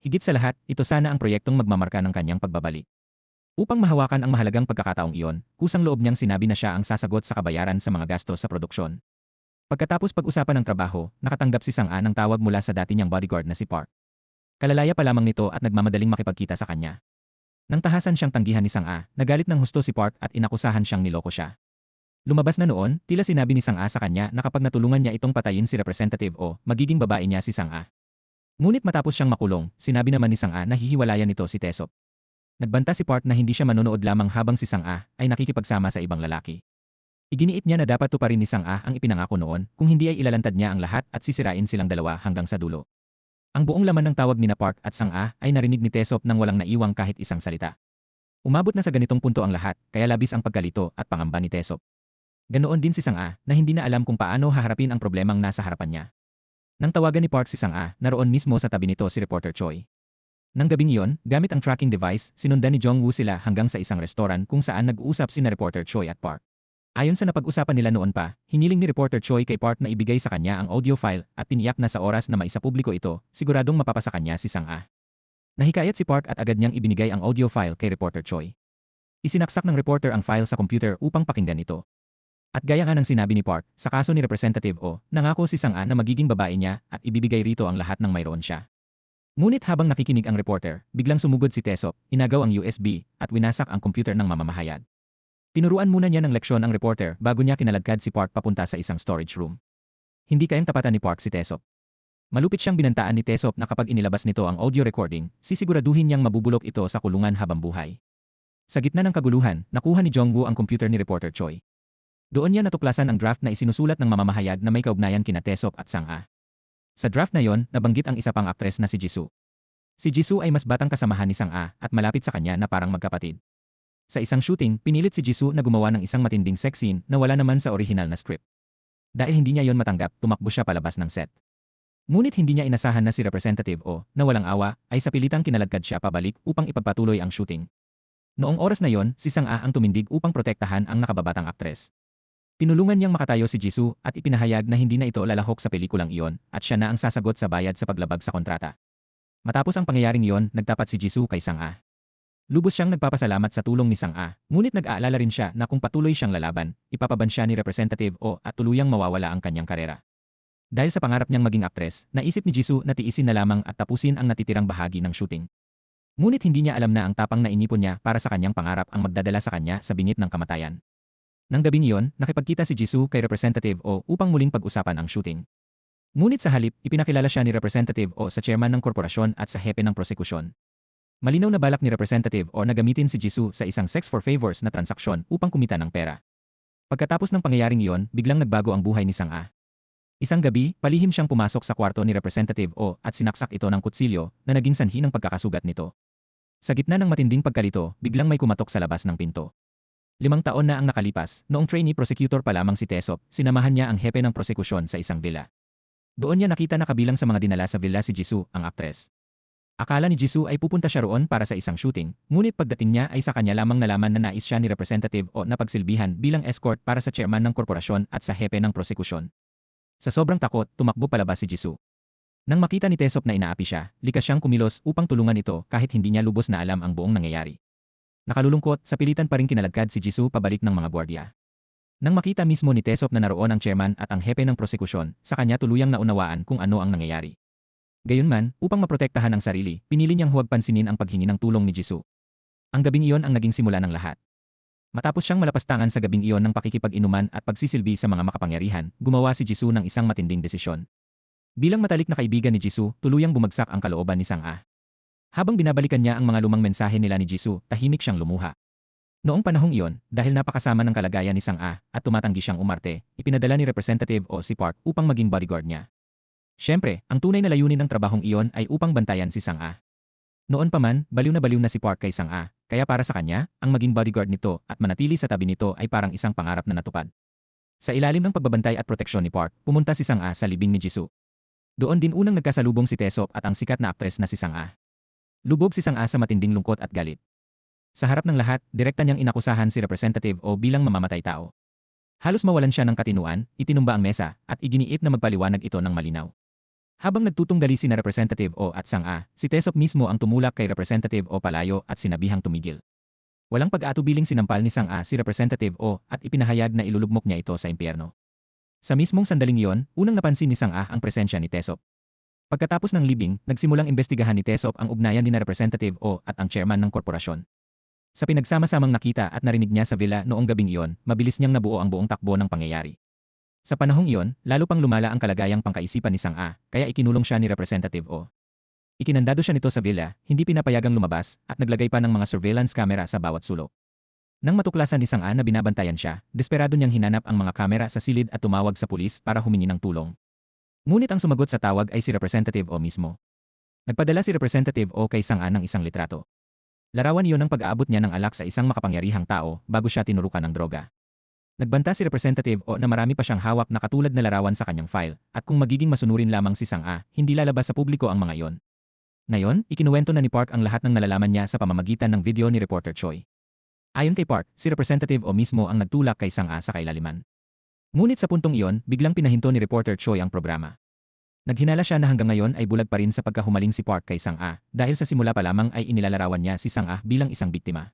Higit sa lahat, ito sana ang proyektong magmamarka ng kanyang pagbabalik. Upang mahawakan ang mahalagang pagkakataong iyon, kusang loob niyang sinabi na siya ang sasagot sa kabayaran sa mga gastos sa produksyon. Pagkatapos pag-usapan ng trabaho, nakatanggap si Sang-a ng tawag mula sa dati niyang bodyguard na si Park. Kalalaya pa lamang nito at nagmamadaling makipagkita sa kanya. Nang tahasan siyang tanggihan ni Sang-a, nagalit ng husto si Park at inakusahan siyang niloko siya. Lumabas na noon, tila sinabi ni Sang-a sa kanya na kapag natulungan niya itong patayin si Representative O, magiging babae niya si Sang-a. Ngunit matapos siyang makulong, sinabi naman ni Sang-a na hihiwalayan nito si Tesop. Nagbanta si Park na hindi siya manonood lamang habang si Sang-a ay nakikipagsama sa ibang lalaki. Iginiit niya na dapat tuparin ni Sang-a ang ipinangako noon kung hindi ay ilalantad niya ang lahat at sisirain silang dalawa hanggang sa dulo. Ang buong laman ng tawag ni Park at Sang-a ay narinig ni Tesop nang walang naiwang kahit isang salita. Umabot na sa ganitong punto ang lahat, kaya labis ang pagkalito at pangamba ni Tesop. Ganoon din si Sang-a na hindi na alam kung paano haharapin ang problemang nasa harapan niya. Nang tawagan ni Park si Sang-a, naroon mismo sa tabi nito si Reporter Choi. Nang gabing iyon, gamit ang tracking device, sinundan ni Jong-woo sila hanggang sa isang restoran kung saan nag-uusap sina Reporter Choi at Park. Ayon sa napag-usapan nila noon pa, hiniling ni Reporter Choi kay Park na ibigay sa kanya ang audio file at tiniyak na sa oras na maisapubliko ito, siguradong mapapasa kanya si Sang-a. Nahikayat si Park at agad niyang ibinigay ang audio file kay Reporter Choi. Isinaksak ng reporter ang file sa computer upang pakinggan ito. At gaya nga ng sinabi ni Park, sa kaso ni Representative O, nangako si Sang-a na magiging babae niya at ibibigay rito ang lahat ng mayroon siya. Ngunit habang nakikinig ang reporter, biglang sumugod si Tesop, inagaw ang USB, at winasak ang computer ng mamamahayag. Tinuruan muna niya ng leksyon ang reporter bago niya kinaladkad si Park papunta sa isang storage room. Hindi kayang tapatan ni Park si Tesop. Malupit siyang binantaan ni Tesop na kapag inilabas nito ang audio recording, sisiguraduhin niyang mabubulok ito sa kulungan habang buhay. Sa gitna ng kaguluhan, nakuha ni Jong-woo ang computer ni Reporter Choi. Doon niya natuklasan ang draft na isinusulat ng mamamahayag na may kaugnayan kina Tesop at Sang-a. Sa draft na yon, nabanggit ang isa pang aktres na si Jisoo. Si Jisoo ay mas batang kasamahan ni Sang-a at malapit sa kanya na parang magkapatid. Sa isang shooting, pinilit si Jisoo na gumawa ng isang matinding sex scene na wala naman sa orihinal na script. Dahil hindi niya yon matanggap, tumakbo siya palabas ng set. Ngunit hindi niya inasahan na si Representative O, na walang awa, ay sa pilitang kinaladkad siya pabalik upang ipagpatuloy ang shooting. Noong oras na yon, si Sang-a ang tumindig upang protektahan ang nakababatang aktres. Tinulungan niyang makatayo si Jisoo at ipinahayag na hindi na ito lalahok sa pelikulang iyon at siya na ang sasagot sa bayad sa paglabag sa kontrata. Matapos ang pangyayaring iyon, nagtapat si Jisoo kay Sang-a. Lubos siyang nagpapasalamat sa tulong ni Sang-a, ngunit nag-aalala rin siya na kung patuloy siyang lalaban, ipapaban siya ni Representative O at tuluyang mawawala ang kanyang karera. Dahil sa pangarap niyang maging aktres, naisip ni Jisoo na tiisin na lamang at tapusin ang natitirang bahagi ng shooting. Ngunit hindi niya alam na ang tapang na inipon niya para sa kanyang pangarap ang magdadala sa kanya sa bingit ng kamatayan. Nang gabing iyon, nakipagkita si Jisoo kay Representative O upang muling pag-usapan ang shooting. Ngunit sa halip, ipinakilala siya ni Representative O sa chairman ng korporasyon at sa hepe ng prosekusyon. Malinaw na balak ni Representative O na gamitin si Jisoo sa isang sex for favors na transaksyon upang kumita ng pera. Pagkatapos ng pangyayaring iyon, biglang nagbago ang buhay ni Sang-a. Isang gabi, palihim siyang pumasok sa kwarto ni Representative O at sinaksak ito ng kutsilyo na naging sanhi ng pagkakasugat nito. Sa gitna ng matinding pagkalito, biglang may kumatok sa labas ng pinto. 5 taon na ang nakalipas, noong trainee prosecutor pa lamang si Tesop, sinamahan niya ang hepe ng prosekusyon sa isang villa. Doon niya nakita na kabilang sa mga dinala sa villa si Jisoo, ang aktres. Akala ni Jisoo ay pupunta siya roon para sa isang shooting, ngunit pagdating niya ay sa kanya lamang nalaman na nais siya ni Representative O na pagsilbihan bilang escort para sa chairman ng korporasyon at sa hepe ng prosekusyon. Sa sobrang takot, tumakbo palabas si Jisoo. Nang makita ni Tesop na inaapi siya, likas siyang kumilos upang tulungan ito kahit hindi niya lubos na alam ang buong nangyayari. Nakalulungkot, sa pilitan pa rin kinaladkad si Jisoo pabalik ng mga gwardiya. Nang makita mismo ni Tesop na naroon ang chairman at ang hepe ng prosekusyon, sa kanya tuluyang naunawaan kung ano ang nangyayari. Gayunman, upang maprotektahan ang sarili, pinili niyang huwag pansinin ang paghingi ng tulong ni Jisoo. Ang gabing iyon ang naging simula ng lahat. Matapos siyang malapastangan sa gabing iyon ng pakikipag-inuman at pagsisilbi sa mga makapangyarihan, gumawa si Jisoo ng isang matinding desisyon. Bilang matalik na kaibigan ni Jisoo, tuluyang bumagsak ang kalooban ni Sang-a. Habang binabalikan niya ang mga lumang mensahe nila ni Jisoo, tahimik siyang lumuha. Noong panahong iyon, dahil napakasama ng kalagayan ni Sang-a at tumatanggi siyang umarte, ipinadala ni Representative O si Park upang maging bodyguard niya. Siyempre, ang tunay na layunin ng trabahong iyon ay upang bantayan si Sang-a. Noon pa man, baliw na si Park kay Sang-a, kaya para sa kanya, ang maging bodyguard nito at manatili sa tabi nito ay parang isang pangarap na natupad. Sa ilalim ng pagbabantay at proteksyon ni Park, pumunta si Sang-a sa libing ni Jisoo. Doon din unang nagkasalubong si Taesop at ang sikat na aktres na si Sang-a. Lubog si Sang-a sa matinding lungkot at galit. Sa harap ng lahat, direkta niyang inakusahan si Representative O bilang mamamatay tao. Halos mawalan siya ng katinuan, itinumba ang mesa, at iginiit na magpaliwanag ito ng malinaw. Habang nagtutunggali sina Representative O at Sang-a, si Taesop mismo ang tumulak kay Representative O palayo at sinabihang tumigil. Walang pag-aatubiling sinampal ni Sang-a si Representative O at ipinahayag na ilulugmok niya ito sa impyerno. Sa mismong sandaling iyon, unang napansin ni Sang-a ang presensya ni Taesop. Pagkatapos ng libing, nagsimulang imbestigahan ni Taesop ang ugnayan ni Representative O at ang chairman ng korporasyon. Sa pinagsama-samang nakita at narinig niya sa villa noong gabing iyon, mabilis niyang nabuo ang buong takbo ng pangyayari. Sa panahong iyon, lalo pang lumala ang kalagayang pangkaisipan ni Sang-a, kaya ikinulong siya ni Representative O. Ikinandado siya nito sa villa, hindi pinapayagang lumabas, at naglagay pa ng mga surveillance camera sa bawat sulok. Nang matuklasan ni Sang-a na binabantayan siya, desperado niyang hinanap ang mga kamera sa silid at tumawag sa pulis para humingi ng tulong. Ngunit ang sumagot sa tawag ay si Representative O mismo. Nagpadala si Representative O kay Sang-a ng isang litrato. Larawan iyon ng pag-aabot niya ng alak sa isang makapangyarihang tao bago siya tinurukan ng droga. Nagbanta si Representative O na marami pa siyang hawak na katulad na larawan sa kanyang file, at kung magiging masunurin lamang si Sang-a, hindi lalabas sa publiko ang mga iyon. Ngayon, ikinuwento na ni Park ang lahat ng nalalaman niya sa pamamagitan ng video ni Reporter Choi. Ayon kay Park, si Representative O mismo ang nagtulak kay Sang-a sa kailaliman. Ngunit sa puntong iyon, biglang pinahinto ni Reporter Choi ang programa. Naghinala siya na hanggang ngayon ay bulag pa rin sa pagkahumaling si Park kay Sang-a dahil sa simula pa lamang ay inilalarawan niya si Sang-a bilang isang biktima.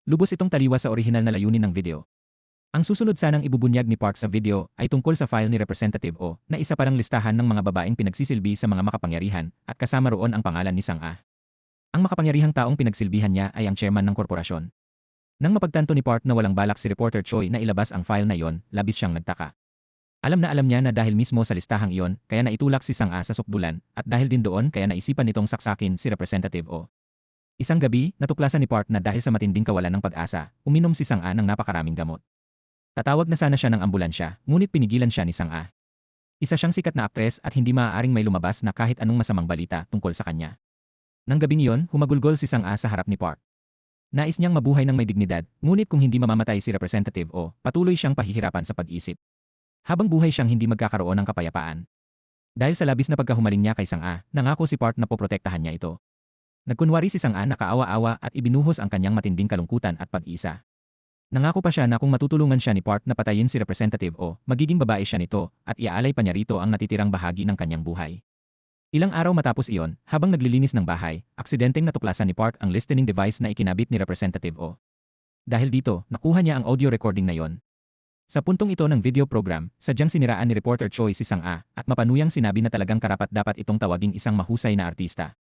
Lubos itong taliwas sa orihinal na layunin ng video. Ang susunod sanang ibubunyag ni Park sa video ay tungkol sa file ni Representative O na isa parang listahan ng mga babaeng pinagsisilbi sa mga makapangyarihan at kasama roon ang pangalan ni Sang-a. Ang makapangyarihang taong pinagsilbihan niya ay ang chairman ng korporasyon. Nang mapagtanto ni Park na walang balak si Reporter Choi na ilabas ang file na iyon, labis siyang nagtaka. Alam na alam niya na dahil mismo sa listahang iyon, kaya naitulak si Sang-a sa sukdulan, at dahil din doon kaya naisipan nitong saksakin si Representative O. Isang gabi, natuklasan ni Park na dahil sa matinding kawalan ng pag-asa, uminom si Sang-a ng napakaraming gamot. Tatawag na sana siya ng ambulansya, ngunit pinigilan siya ni Sang-a. Isa siyang sikat na aktres at hindi maaaring may lumabas na kahit anong masamang balita tungkol sa kanya. Nang gabing iyon, humagulgol si Sang-a sa harap ni Park. Nais niyang mabuhay ng may dignidad, ngunit kung hindi mamamatay si Representative O, patuloy siyang pahihirapan sa pag-isip. Habang buhay siyang hindi magkakaroon ng kapayapaan. Dahil sa labis na pagkahumaling niya kay Sang-a, nangako si Park na poprotektahan niya ito. Nagkunwari si Sang-a na kaawa-awa at ibinuhos ang kanyang matinding kalungkutan at pag-isa. Nangako pa siya na kung matutulungan siya ni Park na patayin si Representative O, magiging babae siya nito at iaalay pa niya rito ang natitirang bahagi ng kanyang buhay. Ilang araw matapos iyon, habang naglilinis ng bahay, aksidenteng natuklasan ni Park ang listening device na ikinabit ni Representative O. Dahil dito, nakuha niya ang audio recording na yon. Sa puntong ito ng video program, sadyang siniraan ni Reporter Choi si Sang-a at mapanuyang sinabi na talagang karapat-dapat itong tawaging isang mahusay na artista.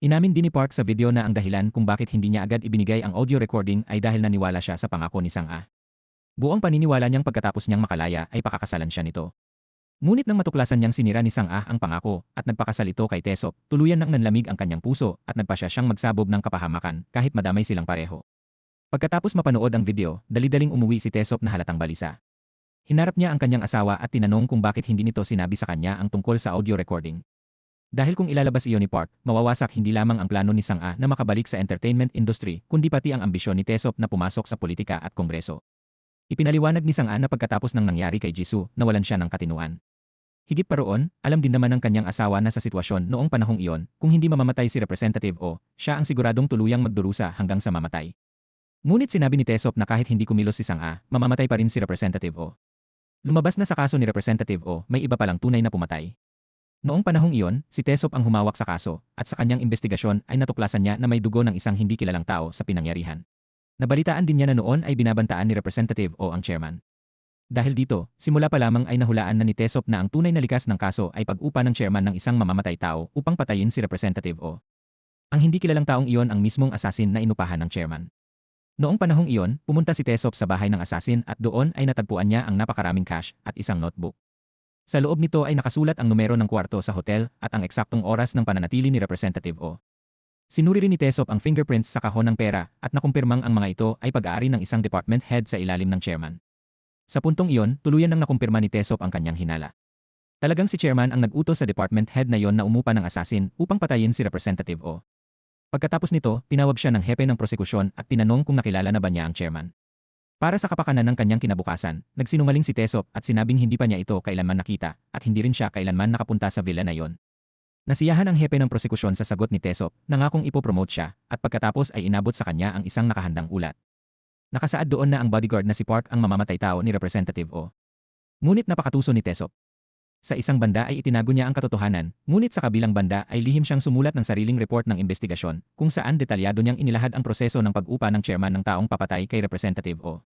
Inamin din ni Park sa video na ang dahilan kung bakit hindi niya agad ibinigay ang audio recording ay dahil naniwala siya sa pangako ni Sang-a. Buong paniniwala niyang pagkatapos niyang makalaya ay pakakasalan siya nito. Ngunit nang matuklasan niyang sinira ni Sang-a ang pangako at nagpakasal ito kay Taesop, tuluyan nang nanlamig ang kanyang puso at nagpasya siyang magsabog ng kapahamakan kahit madamay silang pareho. Pagkatapos mapanood ang video, dali-daling umuwi si Taesop na halatang balisa. Hinarap niya ang kanyang asawa at tinanong kung bakit hindi nito sinabi sa kanya ang tungkol sa audio recording. Dahil kung ilalabas iyon ni Park, mawawasak hindi lamang ang plano ni Sang-a na makabalik sa entertainment industry, kundi pati ang ambisyon ni Taesop na pumasok sa politika at kongreso. Ipinaliwanag ni Sang-a na pagkatapos ng nangyari kay Jisoo, nawalan siya ng katinuan. Higit pa roon, alam din naman ng kanyang asawa na sa sitwasyon noong panahong iyon, kung hindi mamamatay si Representative O, siya ang siguradong tuluyang magdurusa hanggang sa mamatay. Ngunit sinabi ni Taesop na kahit hindi kumilos si Sang-a, mamamatay pa rin si Representative O. Lumabas na sa kaso ni Representative O, may iba palang tunay na pumatay. Noong panahong iyon, si Taesop ang humawak sa kaso, at sa kanyang investigasyon ay natuklasan niya na may dugo ng isang hindi kilalang tao sa pinangyarihan. Nabalitaan din niya na noon ay binabantaan ni Representative O ang chairman. Dahil dito, simula pa lamang ay nahulaan na ni Taesop na ang tunay na likas ng kaso ay pag-upa ng chairman ng isang mamamatay tao upang patayin si Representative O. Ang hindi kilalang taong iyon ang mismong asasin na inupahan ng chairman. Noong panahong iyon, pumunta si Taesop sa bahay ng asasin at doon ay natagpuan niya ang napakaraming cash at isang notebook. Sa loob nito ay nakasulat ang numero ng kwarto sa hotel at ang eksaktong oras ng pananatili ni Representative O. Sinuri rin ni Taesop ang fingerprints sa kahon ng pera at nakumpirmang ang mga ito ay pag-aari ng isang department head sa ilalim ng chairman. Sa puntong iyon, tuluyan nang nakumpirma ni Taesop ang kanyang hinala. Talagang si chairman ang nag-utos sa department head na iyon na umupa ng asasin upang patayin si Representative O. Pagkatapos nito, tinawag siya ng hepe ng prosekusyon at tinanong kung nakilala na ba niya ang chairman. Para sa kapakanan ng kanyang kinabukasan, nagsinungaling si Tesop at sinabing hindi pa niya ito kailanman nakita at hindi rin siya kailanman nakapunta sa villa na yon. Nasiyahan ang hepe ng prosekusyon sa sagot ni Tesop, nangakong ipopromote siya at pagkatapos ay inabot sa kanya ang isang nakahandang ulat. Nakasaad doon na ang bodyguard na si Park ang mamamatay tao ni Representative O. Ngunit napakatuso ni Tesop. Sa isang banda ay itinago niya ang katotohanan, ngunit sa kabilang banda ay lihim siyang sumulat ng sariling report ng investigasyon kung saan detalyado niyang inilahad ang proseso ng pag-upa ng chairman ng taong papatay kay Representative O.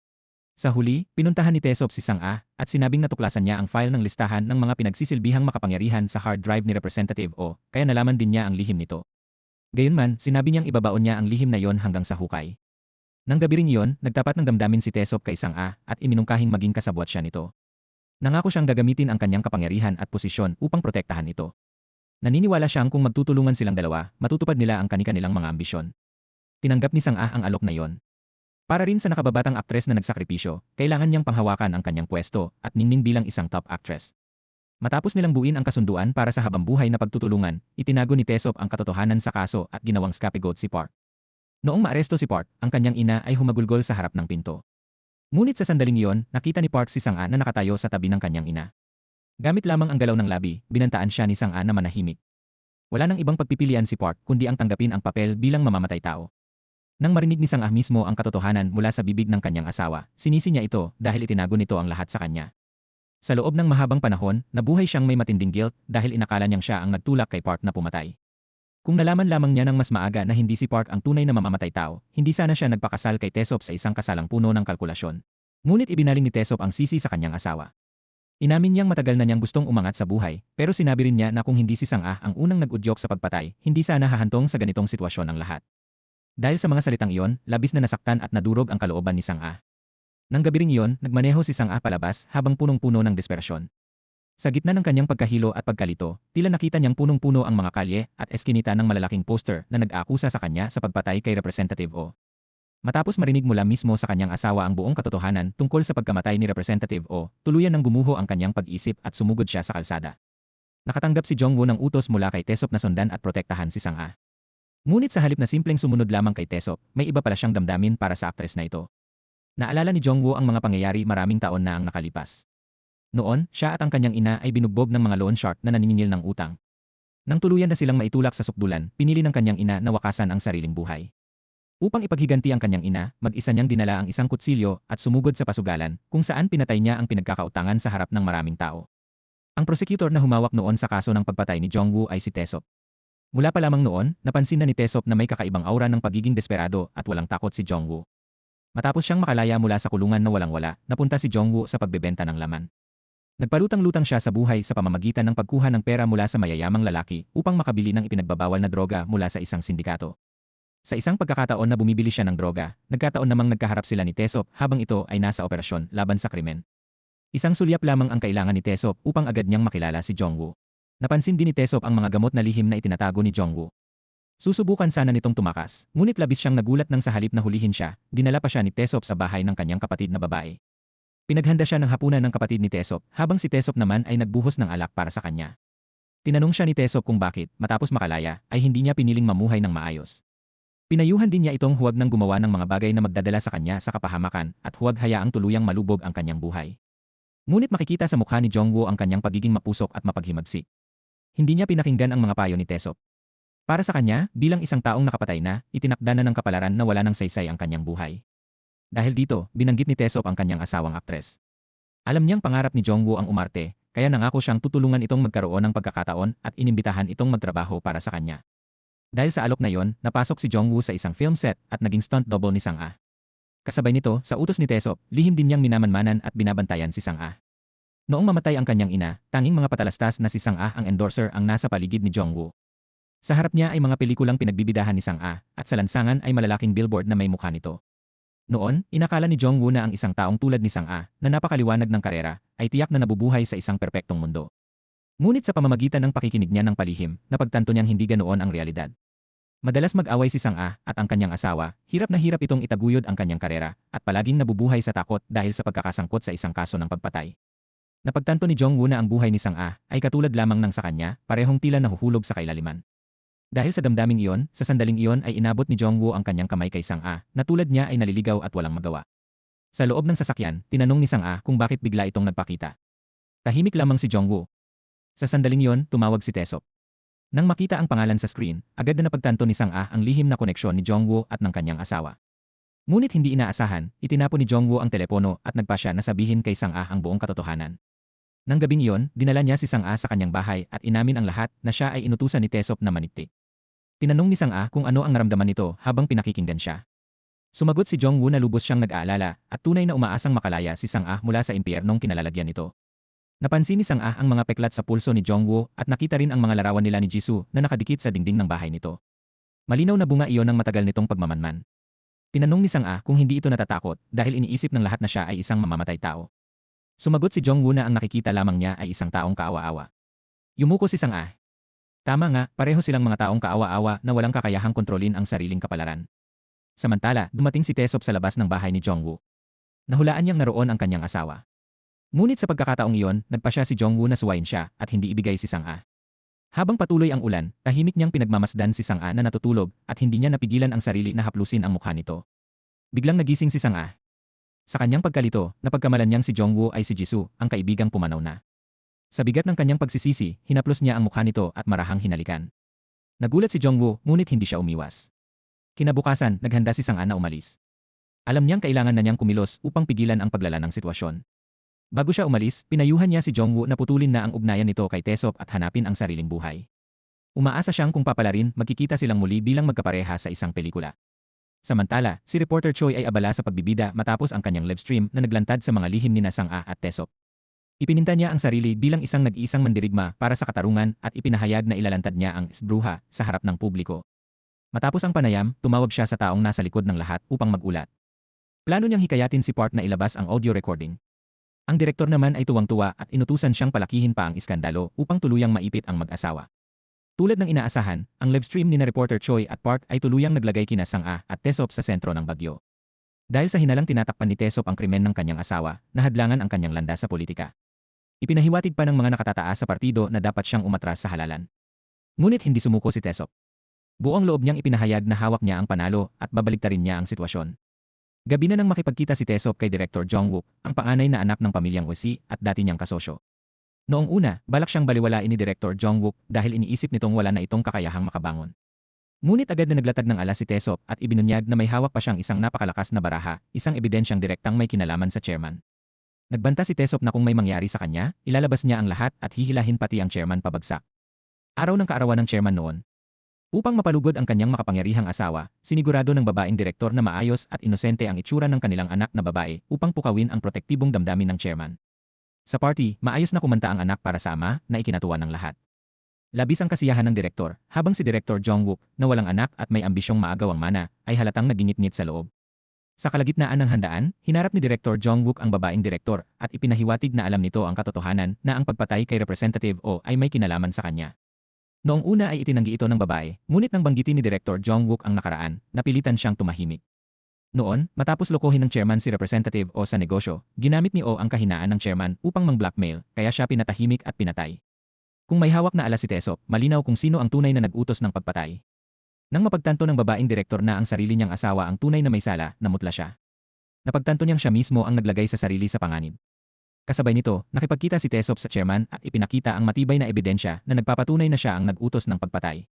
Sa huli, pinuntahan ni Tesop si Sang-a at sinabing natuklasan niya ang file ng listahan ng mga pinagsisilbihang makapangyarihan sa hard drive ni Representative O, kaya nalaman din niya ang lihim nito. Gayunman, sinabi niyang ibabaon niya ang lihim na yon hanggang sa hukay. Nang gabi ring iyon, nagtapat ng damdamin si Tesop kay Sang-a at iminungkahing maging kasabwat siya nito. Nangako siyang gagamitin ang kanyang kapangyarihan at posisyon upang protektahan ito. Naniniwala siyang kung magtutulungan silang dalawa, matutupad nila ang kani-kanilang mga ambisyon. Tinanggap ni Sang-a ang alok na yon. Para rin sa nakababatang aktres na nagsakripisyo, kailangan niyang panghawakan ang kanyang pwesto at ningning bilang isang top actress. Matapos nilang buuin ang kasunduan para sa habambuhay na pagtutulungan, itinago ni Tesop ang katotohanan sa kaso at ginawang scapegoat si Park. Noong maaresto si Park, ang kanyang ina ay humagulgol sa harap ng pinto. Ngunit sa sandaling iyon, nakita ni Park si Sang-a na nakatayo sa tabi ng kanyang ina. Gamit lamang ang galaw ng labi, binantaan siya ni Sang-a na manahimik. Wala nang ibang pagpipilian si Park kundi ang tanggapin ang papel bilang mamamatay tao. Nang marinig ni Sang-a mismo ang katotohanan mula sa bibig ng kanyang asawa, sinisi niya ito dahil itinago nito ang lahat sa kanya. Sa loob ng mahabang panahon, nabuhay siyang may matinding guilt dahil inakala niyang siya ang nagtulak kay Park na pumatay. Kung nalaman lamang niya ng mas maaga na hindi si Park ang tunay na mamamatay tao, hindi sana siya nagpakasal kay Tesop sa isang kasalang puno ng kalkulasyon. Ngunit ibinaling ni Tesop ang sisi sa kanyang asawa. Inamin niyang matagal na niyang gustong umangat sa buhay, pero sinabi rin niya na kung hindi si Sang-a ang unang nag-udyok sa pagpatay, hindi sana hahantong sa ganitong sitwasyon ang lahat. Dahil sa mga salitang iyon, labis na nasaktan at nadurog ang kalooban ni Sang-a. Nang gabi ring iyon, nagmaneho si Sang-a palabas habang punong-puno ng desperasyon. Sa gitna ng kanyang pagkahilo at pagkalito, tila nakita niyang punong-puno ang mga kalye at eskinita ng malalaking poster na nag-aakusa sa kanya sa pagpatay kay Representative O. Matapos marinig mula mismo sa kanyang asawa ang buong katotohanan tungkol sa pagkamatay ni Representative O, tuluyan ng gumuho ang kanyang pag-isip at sumugod siya sa kalsada. Nakatanggap si Jong-woo ng utos mula kay Tesop na sundan at protektahan si Sang-a. Ngunit sa halip na simpleng sumunod lamang kay Tesop, may iba pala siyang damdamin para sa aktres na ito. Naalala ni Jong-woo ang mga pangyayari maraming taon na ang nakalipas. Noon, siya at ang kanyang ina ay binugbog ng mga loan shark na naniningil ng utang. Nang tuluyan na silang maitulak sa sukdulan, pinili ng kanyang ina na wakasan ang sariling buhay. Upang ipaghiganti ang kanyang ina, mag-isa niyang dinala ang isang kutsilyo at sumugod sa pasugalan, kung saan pinatay niya ang pinagkakautangan sa harap ng maraming tao. Ang prosecutor na humawak noon sa kaso ng pagpatay ni Jong-woo ay si Tesop. Mula pa lamang noon, napansin na ni Tesop na may kakaibang aura ng pagiging desperado at walang takot si Jong-woo. Matapos siyang makalaya mula sa kulungan na walang-wala, napunta si Jong-woo sa pagbebenta ng laman. Nagpalutang-lutang siya sa buhay sa pamamagitan ng pagkuha ng pera mula sa mayayamang lalaki upang makabili ng ipinagbabawal na droga mula sa isang sindikato. Sa isang pagkakataon na bumibili siya ng droga, nagkataon namang nagkaharap sila ni Tesop habang ito ay nasa operasyon laban sa krimen. Isang sulyap lamang ang kailangan ni Tesop upang agad niyang makilala si Jong-woo. Napansin din ni Tesop ang mga gamot na lihim na itinatago ni Jong-woo. Susubukan sana nitong tumakas, ngunit labis siyang nagulat nang sa halip na hulihin siya, dinala pa siya ni Tesop sa bahay ng kanyang kapatid na babae. Pinaghanda siya ng hapunan ng kapatid ni Tesop, habang si Tesop naman ay nagbuhos ng alak para sa kanya. Tinanong siya ni Tesop kung bakit, matapos makalaya, ay hindi niya piniling mamuhay ng maayos. Pinayuhan din niya itong huwag nang gumawa ng mga bagay na magdadala sa kanya sa kapahamakan at huwag hayaang tuluyang malubog ang kanyang buhay. Ngunit makikita sa mukha ni Jong-woo ang kanyang pagiging mapusok at mapaghimagsik. Hindi niya pinakinggan ang mga payo ni Tesop. Para sa kanya, bilang isang taong nakapatay na, itinakda na ng kapalaran na wala ng saysay ang kanyang buhay. Dahil dito, binanggit ni Tesop ang kanyang asawang aktres. Alam niyang pangarap ni Jong-woo ang umarte, kaya nangako siyang tutulungan itong magkaroon ng pagkakataon at inimbitahan itong magtrabaho para sa kanya. Dahil sa alok na yon, napasok si Jong-woo sa isang film set at naging stunt double ni Sang-a. Kasabay nito, sa utos ni Tesop, lihim din niyang minamanmanan at binabantayan si Sang-a. Noong mamatay ang kanyang ina, tanging mga patalastas na si Sang-a ang endorser ang nasa paligid ni Jong-woo. Sa harap niya ay mga pelikulang pinagbibidahan ni Sang-a at sa lansangan ay malalaking billboard na may mukha nito. Noon, inakala ni Jong-woo na ang isang taong tulad ni Sang-a, na napakaliwanag ng karera, ay tiyak na nabubuhay sa isang perpektong mundo. Ngunit sa pamamagitan ng pakikinig niya ng palihim, napagtanto niyang hindi ganoon ang realidad. Madalas mag-away si Sang-a at ang kanyang asawa, hirap na hirap itong itaguyod ang kanyang karera, at palaging nabubuhay sa takot dahil sa pagkakasangkot sa isang kaso ng pagpatay. Napagtanto ni Jong-woo na ang buhay ni Sang-a ay katulad lamang ng sa kanya, parehong tila nahuhulog sa kailaliman. Dahil sa damdaming iyon, sa sandaling iyon ay inabot ni Jongwoo ang kanyang kamay kay Sang-a, na tulad niya ay naliligaw at walang magawa. Sa loob ng sasakyan, tinanong ni Sang-a kung bakit bigla itong nagpakita. Tahimik lamang si Jongwoo. Sa sandaling iyon, tumawag si Taesop. Nang makita ang pangalan sa screen, agad na napagtanto ni Sang-a ang lihim na koneksyon ni Jongwoo at ng kanyang asawa. Ngunit hindi inaasahan, itinapon ni Jongwoo ang telepono at nagpasya na sabihin kay Sang-a ang buong katotohanan. Nang gabing iyon, dinala niya si Sang-a sa kanyang bahay at inamin ang lahat na siya ay inutusan ni Taesop na maniktik. Tinanong ni Sang-a kung ano ang naramdaman nito habang pinakikinggan siya. Sumagot si Jongwoo na lubos siyang nag-aalala at tunay na umaasang makalaya si Sang-a mula sa impyernong kinalalagyan nito. Napansin ni Sang-a ang mga peklat sa pulso ni Jongwoo at nakita rin ang mga larawan nila ni Jisoo na nakadikit sa dingding ng bahay nito. Malinaw na bunga iyon ng matagal nitong pagmamanman. Tinanong ni Sang-a kung hindi ito natatakot dahil iniisip ng lahat na siya ay isang mamamatay tao. Sumagot si Jongwoo na ang nakikita lamang niya ay isang taong kaawa-awa. Yumuko si Sang-a. Tama nga, pareho silang mga taong kaawa-awa na walang kakayahang kontrolin ang sariling kapalaran. Samantala, dumating si Taesop sa labas ng bahay ni Jongwoo. Nahulaan niyang naroon ang kanyang asawa. Ngunit sa pagkakataong iyon, nagpasya si Jongwoo na suwayin siya at hindi ibigay si Sang-a. Habang patuloy ang ulan, tahimik niyang pinagmamasdan si Sang-a na natutulog at hindi niya napigilan ang sarili na haplusin ang mukha nito. Biglang nagising si Sang-a. Sa kanyang pagkalito, napagkamalan niyang si Jongwoo ay si Jisoo, ang kaibigang pumanaw na. Sa bigat ng kanyang pagsisisi, hinaplos niya ang mukha nito at marahang hinalikan. Nagulat si Jongwoo, ngunit hindi siya umiwas. Kinabukasan, naghanda si Sang-a na umalis. Alam niyang kailangan na niyang kumilos upang pigilan ang paglala ng sitwasyon. Bago siya umalis, pinayuhan niya si Jongwoo na putulin na ang ugnayan nito kay Taesop at hanapin ang sariling buhay. Umaasa siyang kung papalarin, magkikita silang muli bilang magkapareha sa isang pelikula. Samantala, si reporter Choi ay abala sa pagbibida matapos ang kanyang livestream na naglantad sa mga lihim ni Sang-a at Taesop. Ipininta niya ang sarili bilang isang nag-iisang mandirigma para sa katarungan at ipinahayag na ilalantad niya ang bruha sa harap ng publiko. Matapos ang panayam, tumawag siya sa taong nasa likod ng lahat upang magulat. Plano niyang hikayatin si Park na ilabas ang audio recording. Ang direktor naman ay tuwang-tuwa at inutusan siyang palakihin pa ang iskandalo upang tuluyang maipit ang mag-asawa. Tulad ng inaasahan, ang livestream ni na reporter Choi at Park ay tuluyang naglagay kina Sang-a at Taesop sa sentro ng bagyo. Dahil sa hinalang tinatakpan ni Taesop ang krimen ng kanyang asawa, nahadlangan ang kanyang landas sa politika. Ipinahiwatig pa ng mga nakatataas sa partido na dapat siyang umatras sa halalan. Ngunit hindi sumuko si Taesop. Buong loob niyang ipinahayag na hawak niya ang panalo at babaliktarin niya ang sitwasyon. Gabi na nang makipagkita si Taesop kay Director Jongwook, ang panganay na anak ng pamilyang Usi at dati niyang kasosyo. Noong una, balak siyang baliwalain ni Director Jongwook dahil iniisip nitong wala na itong kakayahang makabangon. Ngunit agad na naglatag ng alas si Taesop at ibinunyag na may hawak pa siyang isang napakalakas na baraha, isang ebidensyang direktang may kinalaman sa chairman. Nagbanta si Taesop na kung may mangyari sa kanya, ilalabas niya ang lahat at hihilahin pati ang chairman pabagsak. Araw ng kaarawan ng chairman noon. Upang mapalugod ang kanyang makapangyarihang asawa, sinigurado ng babaeng direktor na maayos at inosente ang itsura ng kanilang anak na babae upang pukawin ang protektibong damdamin ng chairman. Sa party, maayos na kumanta ang anak para sa ama na ikinatuwa ng lahat. Labis ang kasiyahan ng direktor, habang si Director Jongwook, na walang anak at may ambisyong maagawang mana, ay halatang nagingit-ngit sa loob. Sa kalagitnaan ng handaan, hinarap ni Director Jongwook ang babaeng direktor at ipinahiwatig na alam nito ang katotohanan na ang pagpatay kay Representative O ay may kinalaman sa kanya. Noong una ay itinanggi ito ng babae, ngunit nang banggitin ni Director Jongwook ang nakaraan, napilitan siyang tumahimik. Noon, matapos lokohin ng chairman si Representative O sa negosyo, ginamit ni O ang kahinaan ng chairman upang mang-blackmail, kaya siya pinatahimik at pinatay. Kung may hawak na alas si Taesop, malinaw kung sino ang tunay na nag-utos ng pagpatay. Nang mapagtanto ng babaeng direktor na ang sarili niyang asawa ang tunay na may sala, namutla siya. Napagtanto niyang siya mismo ang naglagay sa sarili sa panganib. Kasabay nito, nakipagkita si Taesop sa chairman at ipinakita ang matibay na ebidensya na nagpapatunay na siya ang nag-utos ng pagpatay.